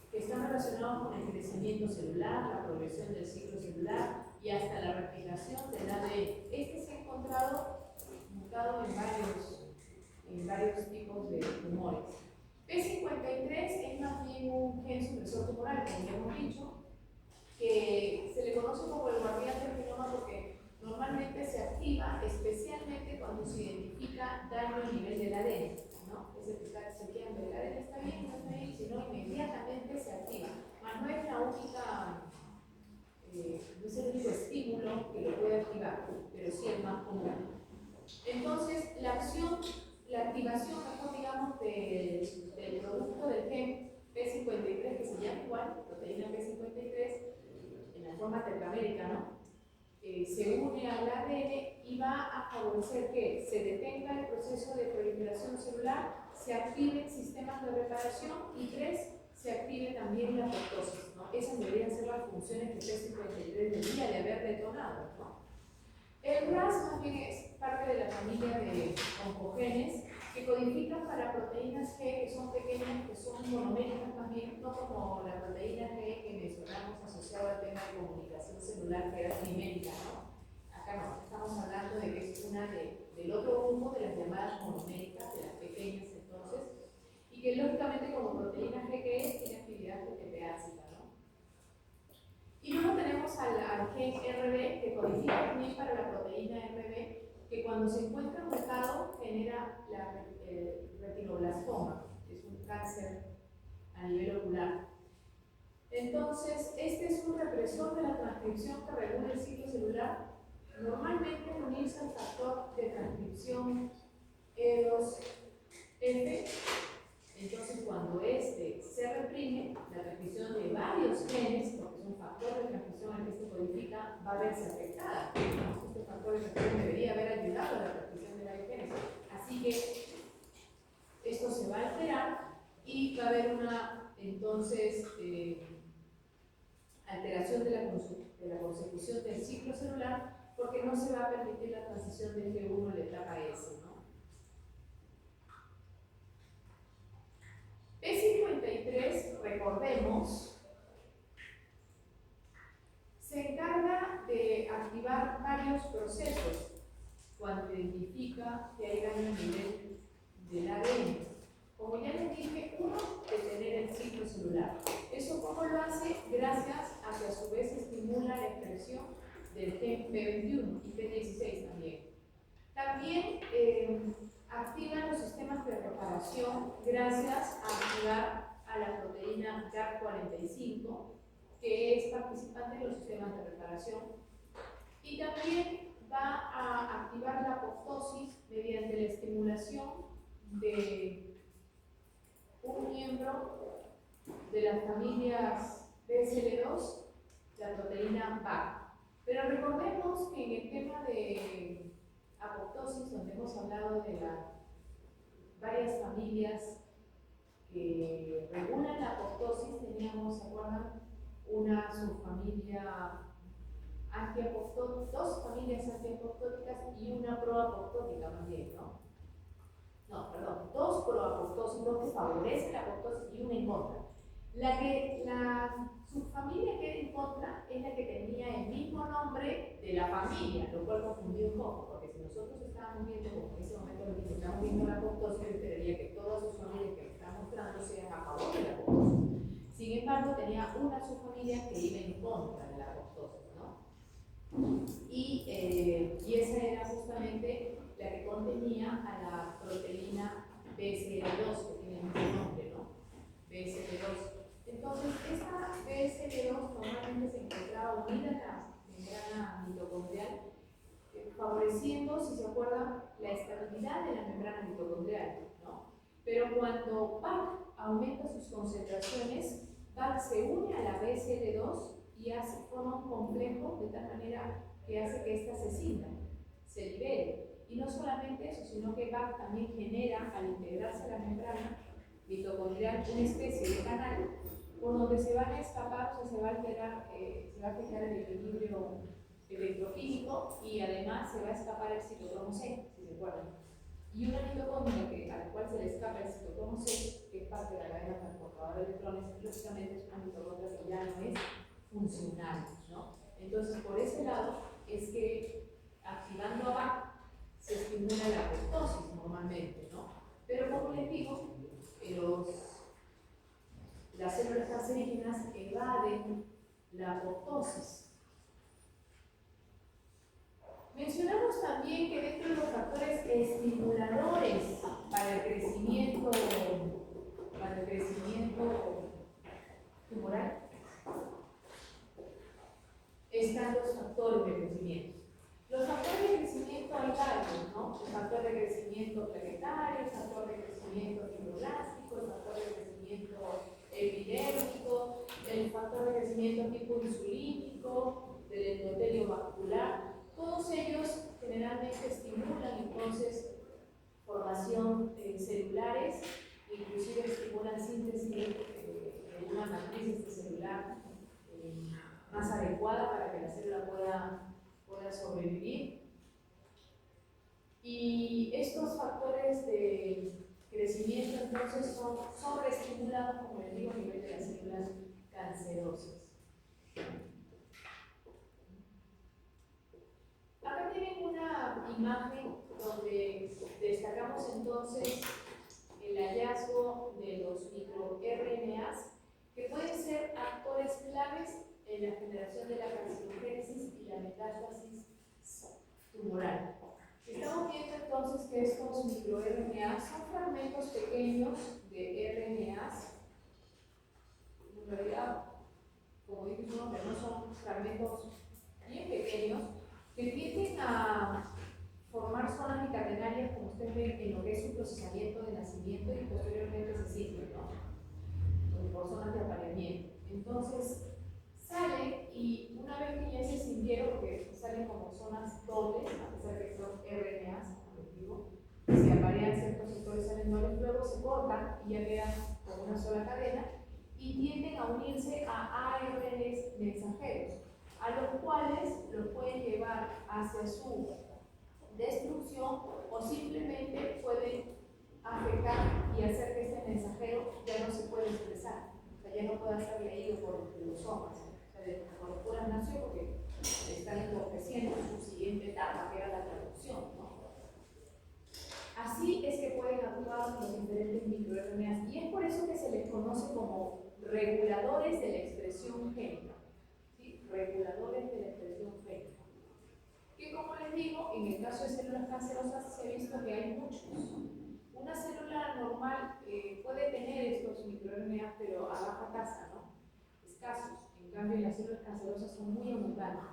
que están relacionados con el crecimiento celular, la progresión del ciclo celular y hasta la replicación del ADN. Este se ha encontrado mutado en varios tipos de tumores. P53 es más bien un gen supresor tumoral, como ya hemos dicho, que se le conoce como el guardián del genoma porque normalmente se activa especialmente cuando se identifica daño a nivel del ADN, ¿no? Es decir, se quedan el ADN está bien, no está bien, sino inmediatamente se activa. Mas no es la única, no es el único estímulo que lo puede activar, pero sí el más común. Entonces, la activación, mejor digamos, del producto del gen P53, que se llama igual, proteína P53, en la forma tetramérica, ¿no? Se une al ADN y va a favorecer que se detenga el proceso de proliferación celular, se activen sistemas de reparación y 3, se active también la apoptosis, ¿no? Esas deberían ser las funciones que P53 debería de haber detonado, ¿no? El RAS más bien es parte de la familia de oncogenes que codifican para proteínas G que son pequeñas, que son monoméricas más bien, no como la proteína G que mencionamos asociada al tema de comunicación celular que era trimérica, ¿no? Acá no, estamos hablando de que es una del otro grupo de las llamadas monoméricas, de las pequeñas entonces, y que lógicamente como proteína G que es, tiene actividad proteácica, ¿no? Y luego tenemos al gen RB que codifica también para la proteína RB, que cuando se encuentra mutado genera el retinoblastoma, es un cáncer a nivel ocular. Entonces, este es un represor de la transcripción que regula el ciclo celular. Normalmente unirse al factor de transcripción E2F. Entonces, cuando este se reprime, la transcripción de varios genes, porque es un factor de transcripción el que se codifica, va a verse afectada. Este factor de transcripción debería haber ayudado a la transcripción de varios genes. Así que esto se va a alterar y va a haber una, entonces, alteración de la consecución del ciclo celular, porque no se va a permitir la transición del G1 a la etapa S, ¿no? P53, recordemos, se encarga de activar varios procesos cuando identifica que hay daño a nivel del ADN. Como ya les dije, uno, detener el ciclo celular. ¿Eso cómo lo hace? Gracias a que a su vez estimula la expresión del gen P21 y P16 también. También activan los sistemas de reparación gracias a activar a la proteína GAP45, que es participante en los sistemas de reparación. Y también va a activar la apoptosis mediante la estimulación de un miembro de las familias BSL2, la proteína BAC. Pero recordemos que en el tema de apoptosis, donde hemos hablado de varias familias que regulan la apoptosis, teníamos, ¿se acuerdan? Una subfamilia antiapoptótica, dos familias antiapoptóticas y una proapoptótica más bien, ¿no? No, perdón, dos proapoptosis, dos que favorecen la apoptosis y una en contra. La subfamilia que era en contra es la que tenía el mismo nombre de la familia, lo cual confundió un poco, porque si nosotros estábamos viendo, como en ese momento lo que estamos viendo la apoptosis, yo esperaría que todas sus familias que me están mostrando sean a favor de la apoptosis. Sin embargo, tenía una subfamilia que iba en contra de la apoptosis, ¿no? Y esa era justamente la que contenía a la proteína BSL2, que tiene el mismo nombre, ¿no? BSL2. Entonces, esta BSL2 normalmente se encontraba unida a la membrana mitocondrial, favoreciendo, si se acuerdan, la estabilidad de la membrana mitocondrial, ¿no? Pero cuando PAC aumenta sus concentraciones, PAC se une a la BSL2 y forma un complejo de tal manera que hace que ésta se cinda, se libere. Y no solamente eso, sino que PAC también genera, al integrarse a la membrana mitocondrial, una especie de canal por donde se van a escapar, o sea, se va a alterar, se va a afectar el equilibrio electroquímico y además se va a escapar el citocromo C, si se acuerdan. Y una mitocondria a la cual se le escapa el citocromo C, que es parte de la cadena transportadora de electrones, lógicamente es una mitocondria que ya no es funcional, ¿no? Entonces, por ese lado es que activando a BAC se estimula la apoptosis normalmente, ¿no? Pero como les digo, las células cancerígenas evaden la apoptosis. Mencionamos también que dentro de los factores estimuladores para el crecimiento tumoral están los factores de crecimiento. Los factores de crecimiento hay varios, ¿no? El factor de crecimiento plaquetario, el factor de crecimiento fibroblástico, el factor de crecimiento epidérmico, el factor de crecimiento tipo insulínico, del endotelio vascular. Todos ellos generalmente estimulan entonces formación celulares, inclusive estimulan síntesis de una matriz celular más adecuada para que la célula pueda sobrevivir. Y estos factores de crecimiento entonces son sobreestimulados, como les digo, a nivel de las células cancerosas. Acá tienen una imagen donde destacamos entonces el hallazgo de los microRNAs que pueden ser actores claves en la generación de la carcinogénesis y la metástasis tumoral. Estamos viendo entonces que estos microRNAs son fragmentos pequeños de RNAs. En realidad, como dije, no son fragmentos bien pequeños que tienden a formar zonas bicatenarias, como ustedes ven, en lo que es su procesamiento de nacimiento y posteriormente se ciclo, ¿no? Por zonas de apareamiento. Entonces, salen y una vez que ya se cindieron, porque salen como zonas dobles, a pesar de que son RNAs, como les digo, si aparean ciertos sectores salen dobles, luego se cortan y ya quedan como una sola cadena y tienden a unirse a ARNs mensajeros, a los cuales los pueden llevar hacia su destrucción o simplemente pueden afectar y hacer que este mensajero ya no se pueda expresar, o sea, ya no pueda ser leído por los ribosomas, o sea, de moléculas nació porque están entorpeciendo su siguiente etapa, que era la traducción, ¿no? Así es que pueden actuar los diferentes microRNAs y es por eso que se les conoce como reguladores de la expresión génica, ¿sí? Reguladores de la expresión génica. Que como les digo, en el caso de células cancerosas se ha visto que hay muchos. Una célula normal puede tener estos microRNAs, pero a baja tasa, ¿no? Escasos. En cambio, las células cancerosas son muy abundantes.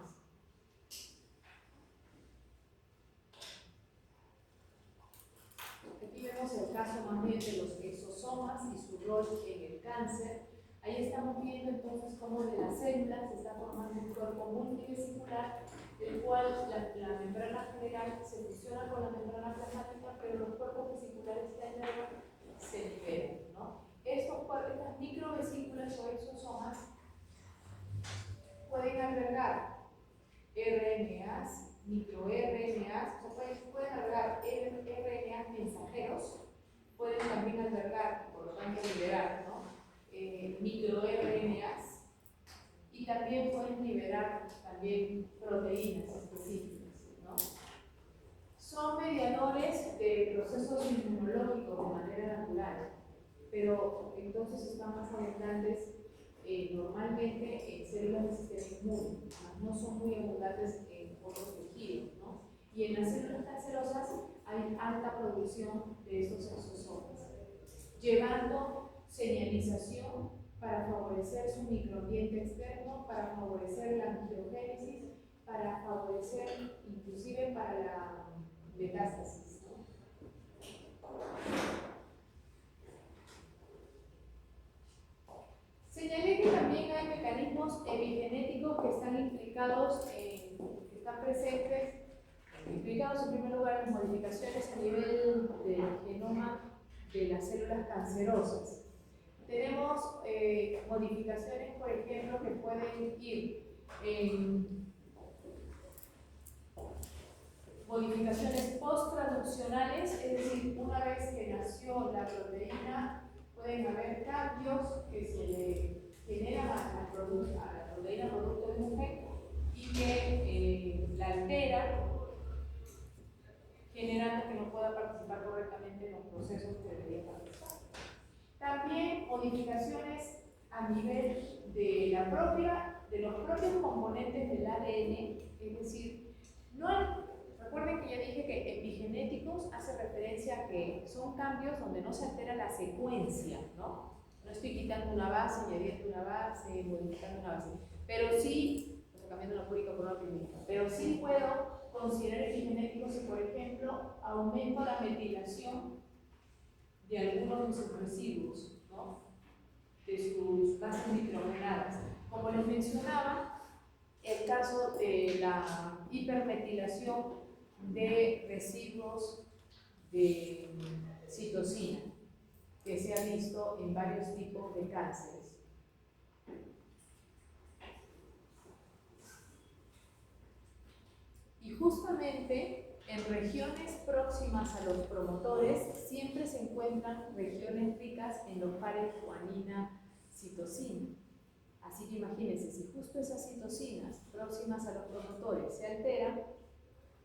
Aquí vemos el caso más bien de los exosomas y su rol en el cáncer. Ahí estamos viendo entonces cómo de las las células se está formando un cuerpo multivesicular, el cual la membrana general se fusiona con la membrana plasmática, pero los cuerpos vesiculares de la nerva se liberan, ¿no? Estas microvesículas o exosomas pueden albergar RNAs, microRNAs, o sea, pueden albergar RNAs mensajeros, pueden también albergar, por lo tanto liberar, ¿no? MicroRNAs, y también pueden liberar también proteínas específicas, ¿no? Son mediadores de procesos inmunológicos de manera natural, pero entonces están más abundantes normalmente en células del sistema inmune, no son muy abundantes en otros tejidos, ¿no? Y en las células cancerosas hay alta producción de estos exosomas, llevando señalización para favorecer su microambiente externo, para favorecer la angiogénesis, para favorecer inclusive para la metástasis, ¿no? Señalé que también hay mecanismos epigenéticos que están implicados, que están presentes, implicados en primer lugar en modificaciones a nivel del genoma de las células cancerosas. Tenemos modificaciones, por ejemplo, que pueden ir en modificaciones post-traduccionales, es decir, una vez que nació la proteína, pueden haber cambios que se le generan a la proteína producto de un gen y que la alteran, generando que no pueda participar correctamente en los procesos que debería participar. También modificaciones a nivel de los propios componentes del ADN, es decir, recuerden que ya dije que epigenéticos hace referencia a que son cambios donde no se altera la secuencia, ¿no? No estoy quitando una base, añadiendo una base, modificando una base, pero sí, o sea, cambiando una púrica por una primita, pero sí puedo considerar epigenéticos si, por ejemplo, aumento la metilación de algunos de sus residuos, ¿no? De sus bases nitrogenadas. Como les mencionaba, el caso de la hipermetilación de residuos de citosina, que se ha visto en varios tipos de cánceres. Y justamente en regiones próximas a los promotores siempre se encuentran regiones ricas en los pares guanina-citosina. Así que imagínense, si justo esas citosinas próximas a los promotores se alteran,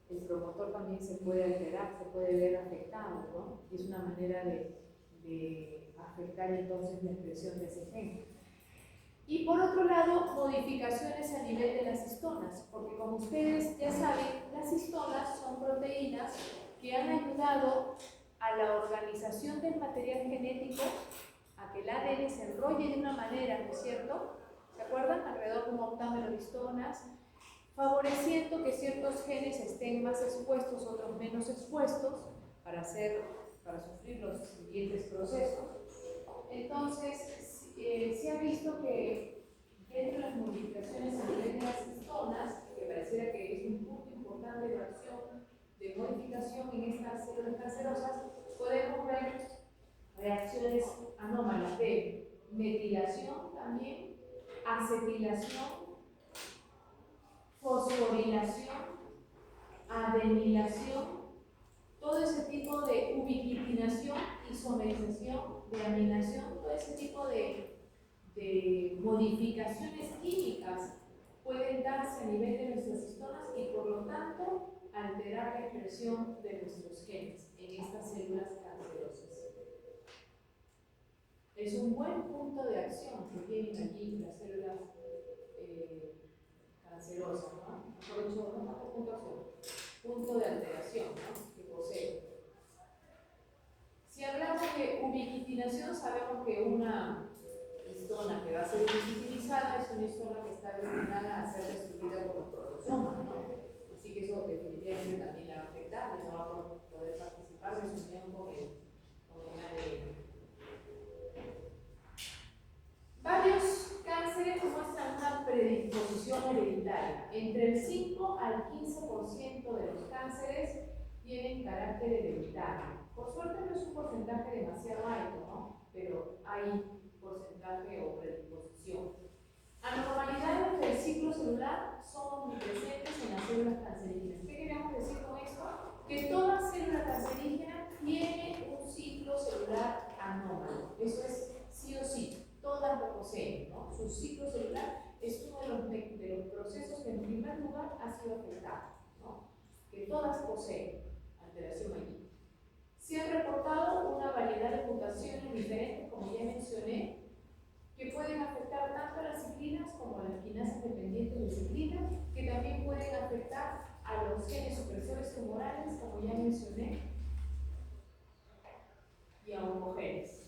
el promotor también se puede alterar, se puede ver afectado, ¿no? Y es una manera de afectar entonces la expresión de ese gen. Y por otro lado, modificaciones a nivel de las histonas, porque como ustedes ya saben, las histonas son proteínas que han ayudado a la organización del material genético, a que el ADN se enrolle de una manera, ¿no es cierto? ¿Se acuerdan? Alrededor de un octámero de histonas, favoreciendo que ciertos genes estén más expuestos, otros menos expuestos, para sufrir los siguientes procesos. Entonces, se ha visto que dentro de las modificaciones a nivel de las histonas, que pareciera que es un punto importante de acción, de modificación en estas células cancerosas, podemos ver reacciones anómalas de metilación también, acetilación, fosforilación, adenilación, todo ese tipo de ubiquitinación, isomerización, deaminación, todo ese tipo de modificaciones químicas pueden darse a nivel de nuestras histonas y por lo tanto alterar la expresión de nuestros genes en estas células cancerosas. Es un buen punto de acción que tienen allí las células cancerosas, ¿no? Por eso, no tanto punto de acción, punto de alteración, ¿no? Que posee. Si hablamos de ubiquitinación, sabemos que una histona que va a ser ubiquitinizada es una histona que está destinada a ser destruida por los proteosomas, ¿no? Así que eso definitivamente también la va a afectar y no va a poder participar de su unión con el ADN. Varios cánceres muestran una entre el 5 al 15% de los cánceres tienen carácter hereditario. Por suerte no es un porcentaje demasiado alto, ¿no? Pero hay porcentaje o predisposición. Anormalidades del ciclo celular son omnipresentes en las células cancerígenas. ¿Qué queremos decir con esto? Que toda célula cancerígena tiene un ciclo celular anómalo. Eso es sí o sí, todas lo poseen, ¿no? Su ciclo celular es uno de los procesos que en primer lugar ha sido afectado, ¿no? Que todas poseen alteración allí. Se han reportado una variedad de mutaciones diferentes, como ya mencioné, que pueden afectar tanto a las ciclinas como a las quinasas dependientes de ciclina, que también pueden afectar a los genes supresores tumorales, como ya mencioné, y a oncogenes.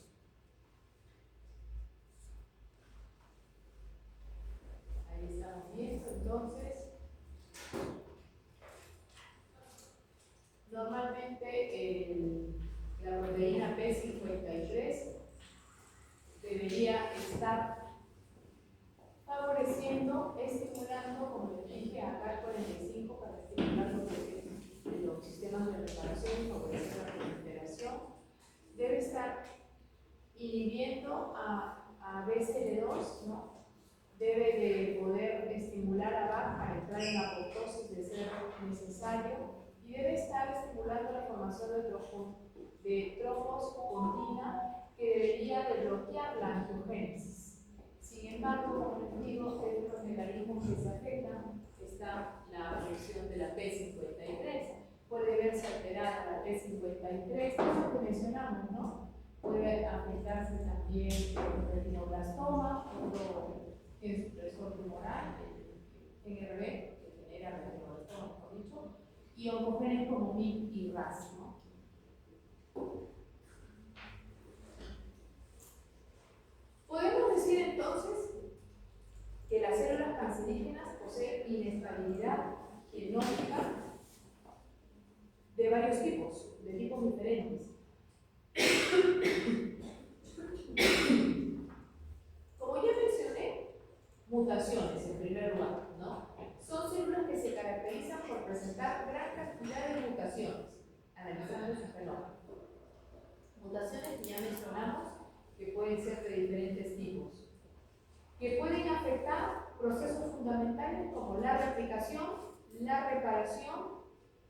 Ahí estamos viendo, entonces, normalmente la proteína P53 debería estar favoreciendo, estimulando, como les dije, a CAR45 para estimular los sistemas de reparación y favorecer la proliferación. Debe estar inhibiendo a BCL2, ¿no? Debe de poder estimular a BAC para entrar en la apoptosis de ser necesario y debe estar estimulando la formación de trofos pontina que debería de bloquear la angiogénesis. Sin embargo, como les digo, entre los mecanismos que se afectan está la afección de la P53. Puede verse alterada la P53, es lo que mencionamos, ¿no? Puede afectarse también el retinoblastoma, otro supresor tumoral, el NRB, que genera retinoblastoma, mejor dicho, y oncogenes como MYC y RAS, ¿no? Podemos decir entonces que las células cancerígenas poseen inestabilidad genómica de varios tipos, de tipos diferentes. Como ya mencioné, mutaciones en primer lugar, ¿no? Son células que se caracterizan por presentar gran cantidad de mutaciones, analizando su fenómeno. Mutaciones que ya mencionamos, que pueden ser de diferentes tipos, que pueden afectar procesos fundamentales como la replicación, la reparación,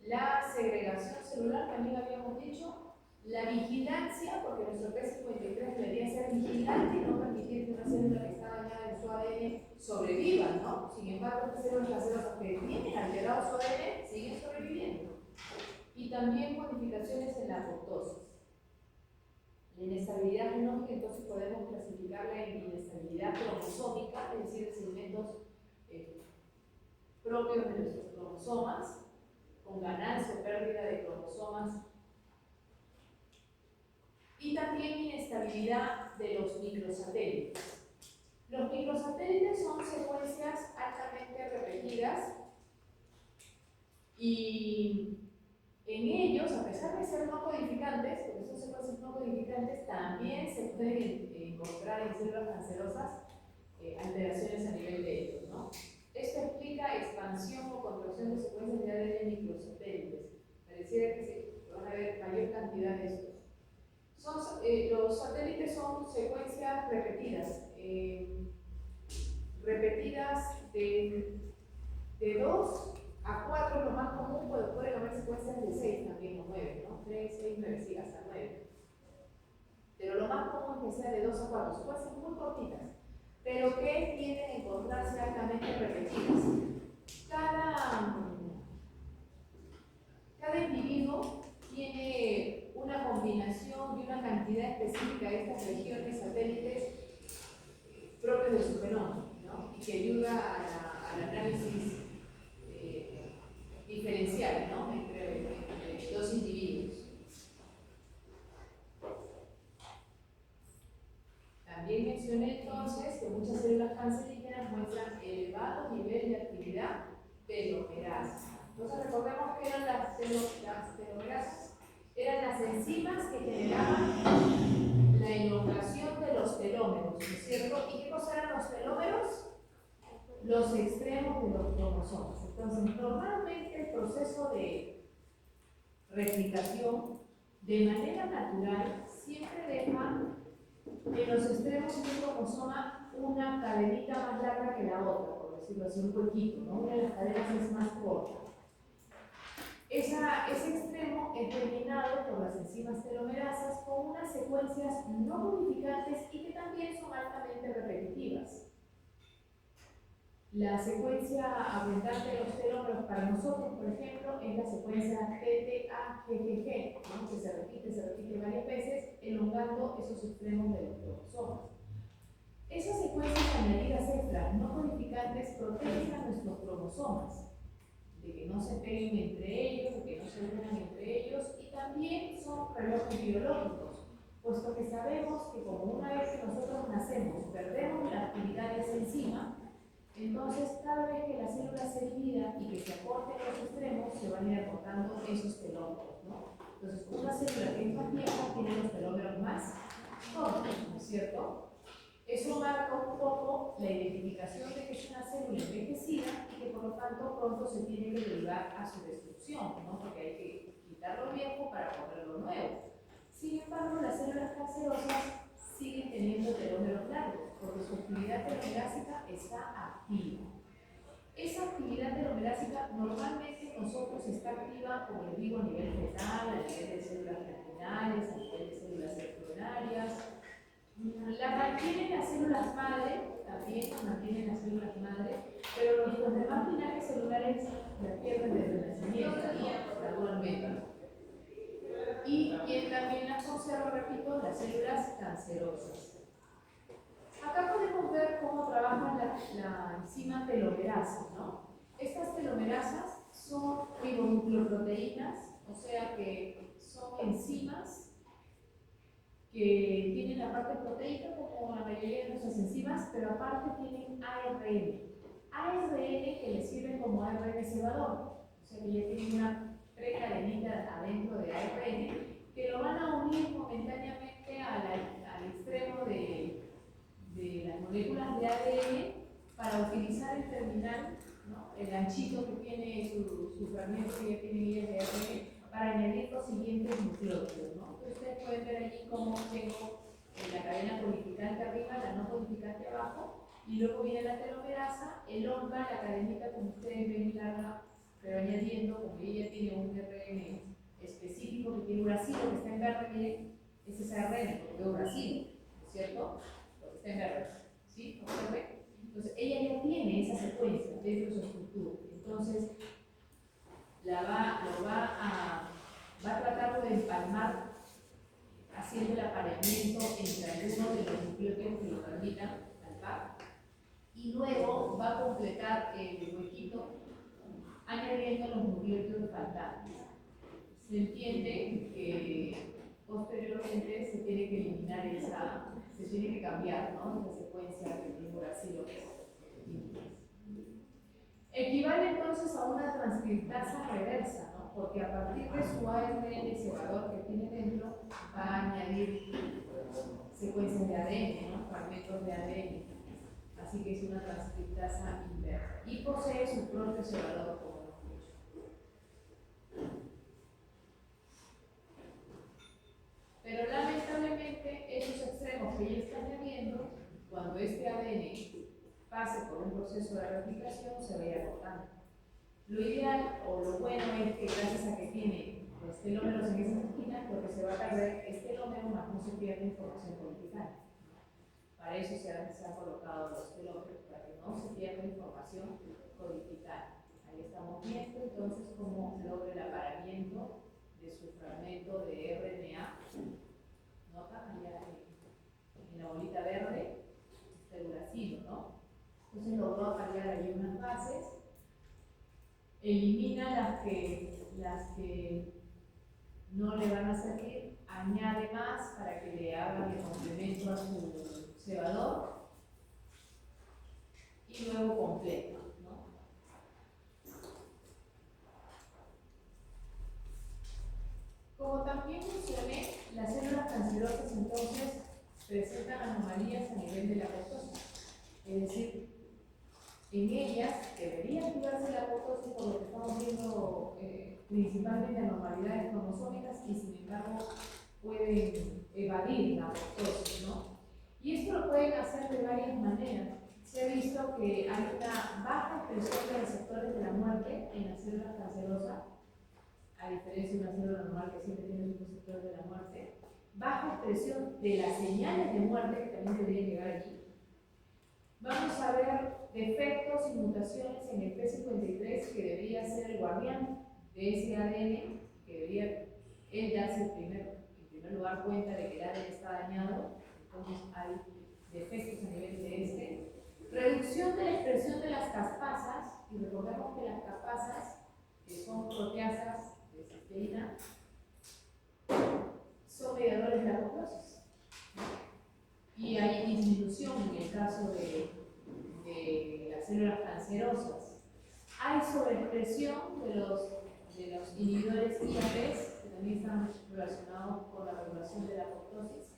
la segregación celular, también habíamos dicho, la vigilancia, porque nuestro P53 debería ser vigilante y no permitir que una célula que está dañada en su ADN sobreviva, ¿no? Sin embargo, estas células cancerosas que tienen alterado su ADN siguen sobreviviendo. Y también modificaciones en la apoptosis. La inestabilidad genómica, entonces podemos clasificarla en inestabilidad cromosómica, es decir, segmentos propios de nuestros cromosomas, con ganancia o pérdida de cromosomas, y también inestabilidad de los microsatélites. Los microsatélites son secuencias altamente repetidas y en ellos, a pesar de ser no codificantes, porque son secuencias no codificantes, también se pueden encontrar en células cancerosas alteraciones a nivel de ellos, ¿no? Esto explica expansión o contracción de secuencias de ADN microsatélites. Pareciera que se van a ver mayor cantidad de estos. Los satélites son secuencias repetidas, de 2 a 4 es lo más común, pero pueden haber secuencias de 6 también, o 9, ¿no? 3, 6, 9, sí, hasta 9. Pero lo más común es que sea de 2 a 4, secuencias muy cortitas, pero que tienden a encontrarse altamente repetidas. Cada individuo tiene una combinación y una cantidad específica de estas regiones satélites propios de su genoma, ¿no? Y que ayuda al análisis diferencial, ¿no? entre dos individuos. También mencioné entonces que muchas células cancerígenas muestran elevado nivel de actividad telomerasa. Entonces recordemos que eran las telomerasas, eran las enzimas que generaban la elongación de los telómeros, ¿no es cierto? ¿Y qué cosa eran los telómeros? los extremos de los cromosomas. Entonces, normalmente el proceso de replicación, de manera natural, siempre deja en los extremos de un cromosoma una cadenita más larga que la otra, por decirlo así, un huequito, ¿no? Una de las cadenas es más corta. Ese extremo es terminado por las enzimas telomerasas con unas secuencias no modificantes y que también son altamente repetitivas. La secuencia abundante de los telómeros para nosotros, por ejemplo, es la secuencia TTAGGG, ¿no? Que se repite varias veces, elongando esos extremos de los cromosomas. Esas secuencias añadidas extras no modificantes protegen a nuestros cromosomas de que no se peguen entre ellos, de que no se unan entre ellos, y también son relojes biológicos, puesto que sabemos que como una vez que nosotros nacemos perdemos la actividad de esa enzima, entonces cada vez que la célula se divida y que se acorten los extremos, se van a ir acortando esos telómeros, ¿no? Entonces una célula que es más vieja tiene los telómeros más cortos, ¿no es cierto? Eso marca un poco la identificación de que es una célula envejecida y que por lo tanto pronto se tiene que derivar a su destrucción, ¿no? Porque hay que quitar lo viejo para poner lo nuevo. Sin embargo, las células cancerosas siguen teniendo telómeros largos porque su actividad telomerásica está activa. Esa actividad telomerásica normalmente nosotros está activa, como les digo, a nivel fetal, a nivel de células germinales, a nivel de células embrionarias. La mantienen las células madre, también mantienen las células madre, pero los demás linajes celulares las pierden desde el nacimiento, gradualmente. Y quien también las conserva, repito, las células cancerosas. Acá podemos ver cómo trabaja la enzima telomerasa, ¿no? Estas telomerasas son ribonucleoproteínas, o sea que son enzimas que tienen la parte proteica como la mayoría de nuestras enzimas, pero aparte tienen ARN. ARN que les sirve como ARN cebador, o sea que ya tienen una precadenita adentro de ARN que lo van a unir momentáneamente al extremo de las moléculas de ADN para utilizar el terminal, ¿no? El ganchito que tiene su fragmento que ya tienen ellas de ARN para añadir los siguientes nucleótidos, ¿no? Entonces ustedes pueden ver allí cómo tengo la cadena codificante arriba, la no codificante abajo, y luego viene la telomerasa, elonga la cadenita como ustedes ven larga, pero añadiendo, como ella tiene un RN específico que tiene uracilo que está en verde, miren, ese es ARN, porque es uracilo, ¿no es cierto? Lo que está en verde, ¿sí? ¿Observen? Entonces ella ya tiene esa secuencia dentro de su estructura, entonces va a tratar de empalmar haciendo el apareamiento entre algunos de los nucleótidos que lo permitan al par y luego va a completar el huequito añadiendo los nucleótidos faltantes. Se entiende que posteriormente se tiene que eliminar se tiene que cambiar, ¿no? Esa secuencia que tiene uracilo. Equivale entonces a una transcriptasa reversa, ¿no? Porque a partir de su ARN cebador que tiene dentro va a añadir secuencias de ADN, ¿no? Fragmentos de ADN. Así que es una transcriptasa inversa. Y posee su propio cebador, como hemos dicho. Pero lamentablemente esos extremos que ella está añadiendo, cuando este ADN pase por un proceso de replicación, se va a ir acortando. Lo ideal o lo bueno es que gracias a que tiene los telómeros en esa esquina, lo que se va a perder es telómero, más no se pierde información codificante. Para eso se han colocado los telómeros, para que no se pierda información codificante. Ahí estamos viendo entonces cómo logra el apareamiento de su fragmento de RNA. ¿Notan? Allá en la bolita verde está el uracilo, ¿no? Entonces logró aparear allí unas bases, elimina las que no le van a servir, añade más para que le hagan el complemento a su cebador y luego completa, ¿no? Como también mencioné, las células cancerosas entonces presentan anomalías a nivel de la apoptosis, es decir, En ellas debería activarse la apoptosis por lo que estamos viendo principalmente anormalidades cromosómicas y sin embargo pueden evadir la apoptosis, ¿no? Y esto lo pueden hacer de varias maneras. Se ha visto que hay una baja expresión de receptores de la muerte en las células cancerosas, a diferencia de una célula normal que siempre tiene sus receptores de la muerte. Baja expresión de las señales de muerte que también deberían llegar allí. Vamos a ver defectos y mutaciones en el P53 que debería ser el guardián de ese ADN, que debería él darse en primer lugar cuenta de que el ADN está dañado, entonces hay defectos a nivel de este. Reducción de la expresión de las caspasas, y recordemos que las caspasas, que son proteasas de cisteína, son mediadores de la apoptosis. Y hay disminución en el caso de las células cancerosas. Hay sobreexpresión de los inhibidores IAPs, que también están relacionados con la regulación de la apoptosis.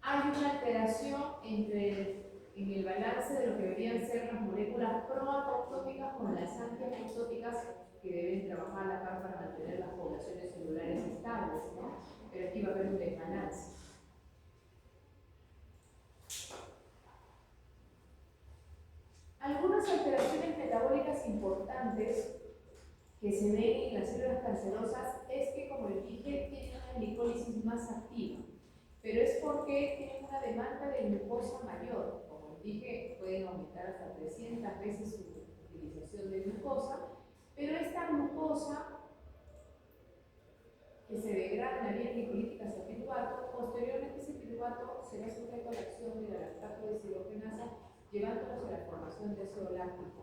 Hay una alteración en el balance de lo que deberían ser las moléculas proapoptóticas con las antiapoptóticas que deben trabajar a la par para mantener las poblaciones celulares estables, ¿no? Pero aquí va a haber un desbalance. Algunas alteraciones metabólicas importantes que se ven en las células cancerosas es que, como les dije, tienen una glicólisis más activa, pero es porque tienen una demanda de glucosa mayor. Como les dije, pueden aumentar hasta 300 veces su utilización de glucosa, pero esta glucosa que se degrada en la vía glicolítica hacia piruvato, posteriormente ese piruvato será sujeto a la acción de la lactato deshidrogenasa, llevándonos a la formación de ácido láctico.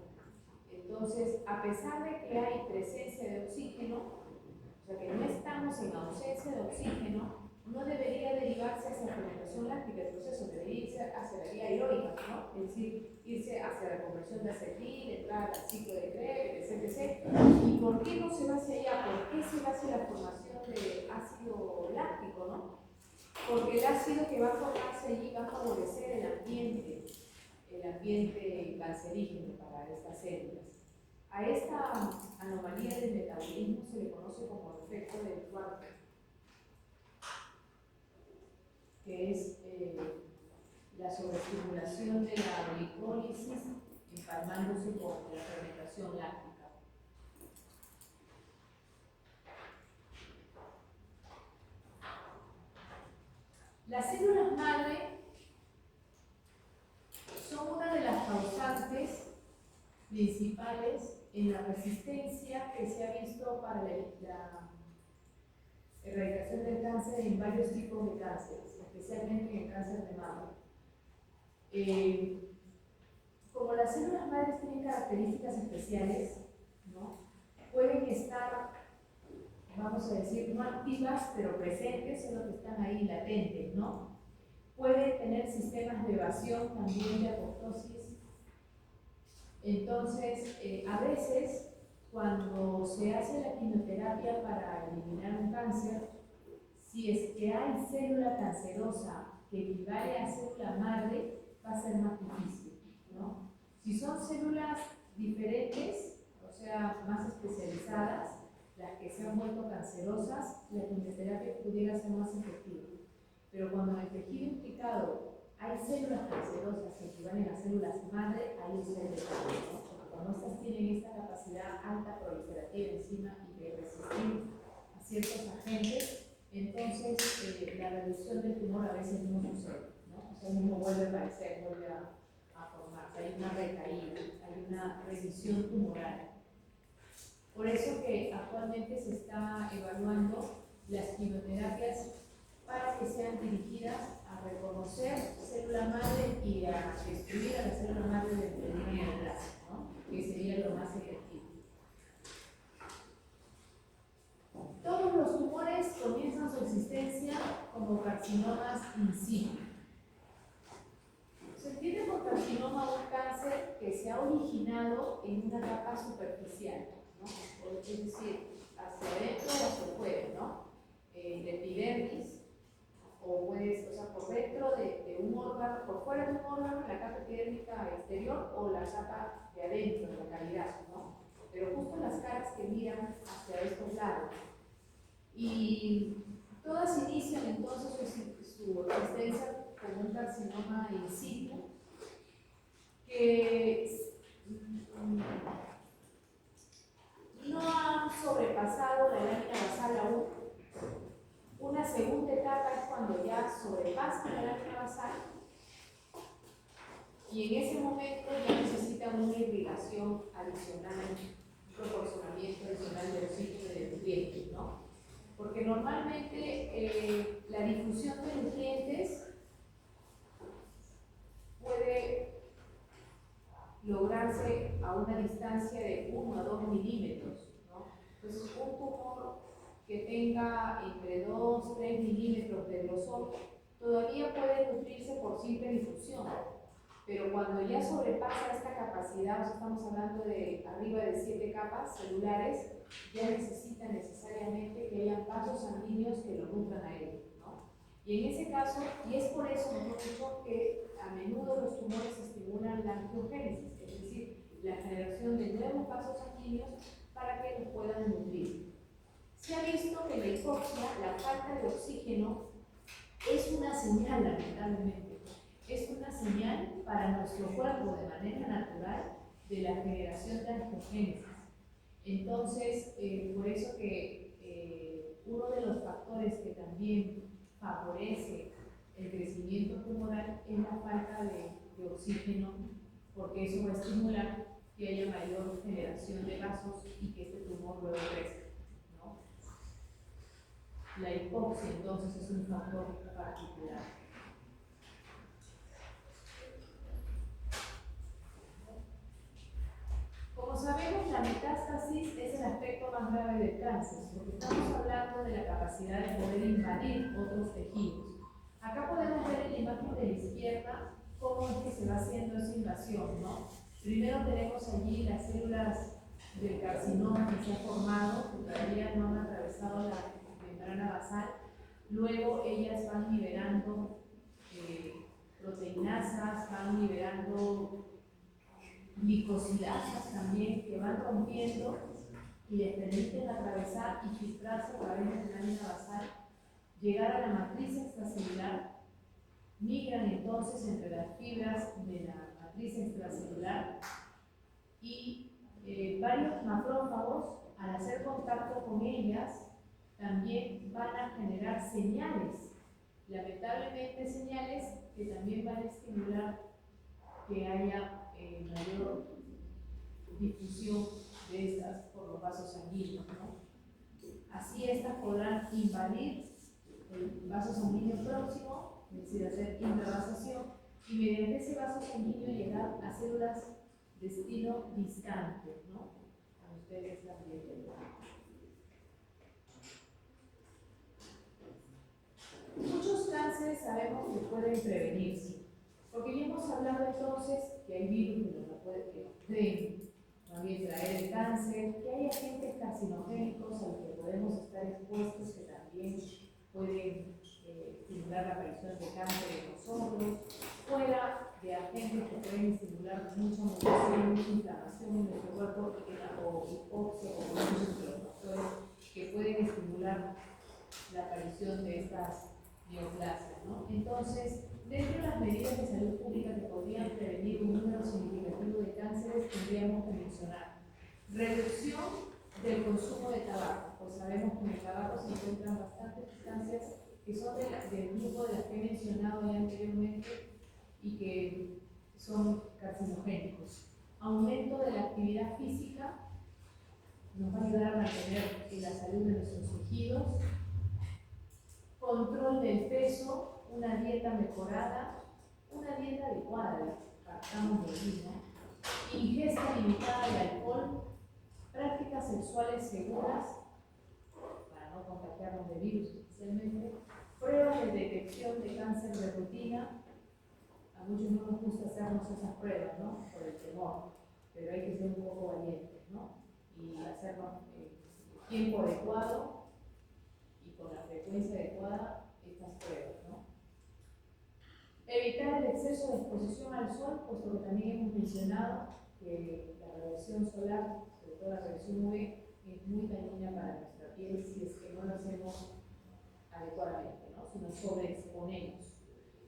Entonces, a pesar de que hay presencia de oxígeno, o sea que no estamos en ausencia de oxígeno, no debería derivarse hacia la fermentación láctica, el proceso debería irse hacia la vía aeróbica, ¿no? Es decir, irse hacia la conversión de acetil, entrar al ciclo de Krebs, etc. ¿Y por qué no se va hacia allá? ¿Por qué se va hacia la formación de ácido láctico, no? Porque el ácido que va a formarse allí va a favorecer el ambiente cancerígeno para estas células. A esta anomalía del metabolismo se le conoce como efecto del cuarto, que es la sobreestimulación de la glicólisis empalmándose con la fermentación láctica. Las células madre son una de las causantes principales en la resistencia que se ha visto para la erradicación del cáncer en varios tipos de cánceres, especialmente en el cáncer de mama. Como las células madres tienen características especiales, ¿no? Pueden estar, vamos a decir, no activas, pero presentes, solo que están ahí latentes, ¿no? Pueden tener sistemas de evasión también de apoptosis. Entonces, a veces, cuando se hace la quimioterapia para eliminar un cáncer, si es que hay célula cancerosa que equivale a célula madre, va a ser más difícil, ¿no? Si son células diferentes, o sea, más especializadas, las que se han vuelto cancerosas, la quimioterapia pudiera ser más efectiva. Pero cuando en el tejido implicado hay células cancerosas que equivalen a células madre, ahí es el detalle, ¿no? Porque cuando estas tienen esta capacidad alta proliferativa encima y de resistir a ciertos agentes, entonces la reducción del tumor a veces no sucede, ¿no? O sea, mismo vuelve a aparecer, vuelve a formarse, hay una recaída, hay una revisión tumoral. Por eso que actualmente se está evaluando las quimioterapias para que sean dirigidas a reconocer célula madre y a destruir a la célula madre del perímetro neoplásico, ¿no? Que sería lo más efectivo. Todos los tumores comienzan su existencia como carcinomas in situ. Se entiende por carcinoma un cáncer que se ha originado en una capa superficial, ¿no? Es decir, hacia adentro o hacia afuera, ¿no? De epidermis o o puedes, o sea, por dentro de un órgano, por fuera de un órgano, la capa epidérmica exterior o la capa de adentro, de la cavidad, ¿no? Pero justo las caras que miran hacia estos lados. Y todas inician entonces su existencia como un carcinoma in situ, que no han sobrepasado la lámina basal aún. Una segunda etapa es cuando ya sobrepasan la lámina basal y en ese momento ya necesitan una irrigación adicional, un proporcionamiento adicional de oxígeno y de nutrientes, ¿no? Porque normalmente la difusión de nutrientes puede lograrse a una distancia de 1 a 2 milímetros, ¿no? Entonces, un tumor que tenga entre 2 a 3 milímetros de grosor todavía puede nutrirse por simple difusión, pero cuando ya sobrepasa esta capacidad, o sea, estamos hablando de arriba de 7 capas celulares, ya necesita necesariamente que haya vasos sanguíneos que lo nutran a él, ¿no? Y en ese caso, y es por eso, mejor dicho, que a menudo los tumores estimulan la angiogénesis, es decir, la generación de nuevos vasos sanguíneos para que los puedan nutrir. Se ha visto que la hipoxia, la falta de oxígeno, es una señal, lamentablemente, es una señal para nuestro cuerpo de manera natural de la generación de angiogénesis. Entonces, por eso que uno de los factores que también favorece el crecimiento tumoral es la falta de oxígeno, porque eso va a estimular que haya mayor generación de vasos y que este tumor luego crezca, ¿no? La hipoxia entonces es un factor particular. Como sabemos, la metástasis es el aspecto más grave del cáncer, porque estamos hablando de la capacidad de poder invadir otros tejidos. Acá podemos ver en la imagen de la izquierda cómo es que se va haciendo esa invasión, ¿no? Primero tenemos allí las células del carcinoma que se ha formado, que todavía no han atravesado la membrana basal. Luego ellas van liberando proteinasas, van liberando glicosidasas también, que van rompiendo y les permiten atravesar y filtrarse a través de la lámina basal, llegar a la matriz extracelular, migran entonces entre las fibras de la matriz extracelular y varios macrófagos, al hacer contacto con ellas, también van a generar señales, lamentablemente señales que también van a estimular que haya mayor difusión de estas por los vasos sanguíneos, ¿no? Así estas podrán invadir el vaso sanguíneo próximo, es decir, hacer intravasación, y mediante ese vaso sanguíneo llegar a células de estilo distante, ¿no? A ustedes también. Muchos cánceres sabemos que pueden prevenirse, porque ya hemos hablado entonces que hay virus que nos pueden también traer el cáncer, que hay agentes carcinogénicos a los que podemos estar expuestos que también pueden estimular la aparición de cáncer en nosotros, fuera de agentes que pueden estimular mucha mutación, mucha inflamación en nuestro cuerpo, o hipoxia, o muchos de los factores que pueden estimular la aparición de estas neoplasias, ¿no? Entonces, dentro de las medidas de salud pública que podrían prevenir un número significativo de cánceres, tendríamos que mencionar reducción del consumo de tabaco, pues sabemos que en el tabaco se encuentran bastantes sustancias que son del grupo de las que he mencionado ya anteriormente y que son carcinogénicos. Aumento de la actividad física nos va a ayudar a mantener la salud de nuestros tejidos. Control del peso, una dieta mejorada, una dieta adecuada, partamos de ahí, ¿no? Ingesta limitada de alcohol, prácticas sexuales seguras, para no contagiarnos de virus especialmente, pruebas de detección de cáncer de rutina. A muchos no nos gusta hacernos esas pruebas, ¿no? Por el temor, pero hay que ser un poco valientes, ¿no? Y hacernos tiempo adecuado y con la frecuencia adecuada estas pruebas, ¿no? Evitar el exceso de exposición al sol, puesto que también hemos mencionado que la radiación solar, sobre todo la radiación UV, es muy dañina para nuestra piel si es que no lo hacemos adecuadamente, ¿no? Si nos sobreexponemos.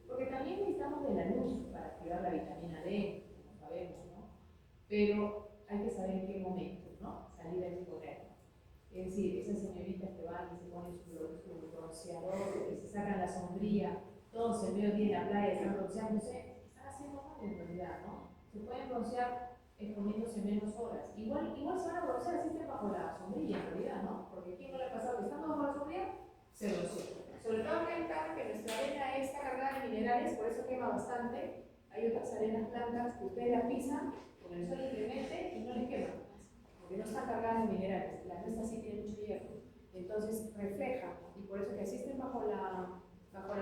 Porque también necesitamos de la luz para activar la vitamina D, como sabemos, ¿no? Pero hay que saber en qué momento, ¿no? Salir a exponernos. Es decir, esas señoritas que van y se ponen su bronceador, que se sacan la sombrilla, todos el mediodía en la playa están bronceándose, están haciendo mal en realidad, ¿no? Se pueden broncear exponiéndose menos horas. Igual se van a broncear si estén bajo la sombrilla en realidad, ¿no? Porque ¿quién no le ha pasado que estando bajo la sombrilla? Se broncea. Sobre todo que nuestra arena está cargada de minerales, por eso quema bastante. Hay otras arenas blancas que ustedes las pisan con el sol inclemente y no les quema, porque no están cargadas de minerales. La nuestra sí tiene mucho hierro. Entonces refleja, y por eso que así estén bajo la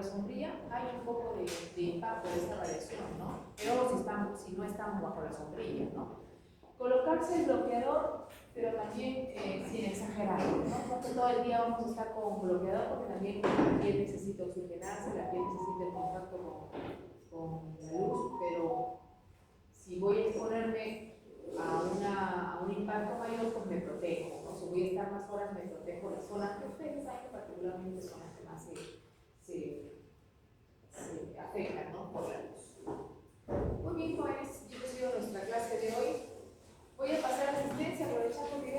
sombrilla, hay un poco de impacto de esta radiación, ¿no? Pero si no estamos bajo la sombrilla, ¿no? Colocarse el bloqueador, pero también sin exagerar, ¿no? Porque todo el día vamos a estar con bloqueador, porque también la piel necesita oxigenarse, la piel necesita el contacto con la luz, pero si voy a exponerme a un impacto mayor, pues me protejo, ¿no? Si voy a estar más horas, me protejo las zonas que ustedes saben que particularmente son las que más se afectan, ¿no? Por la luz. Muy bien, jóvenes, yo he sido nuestra clase de hoy. Voy a pasar a la asistencia, aprovechando que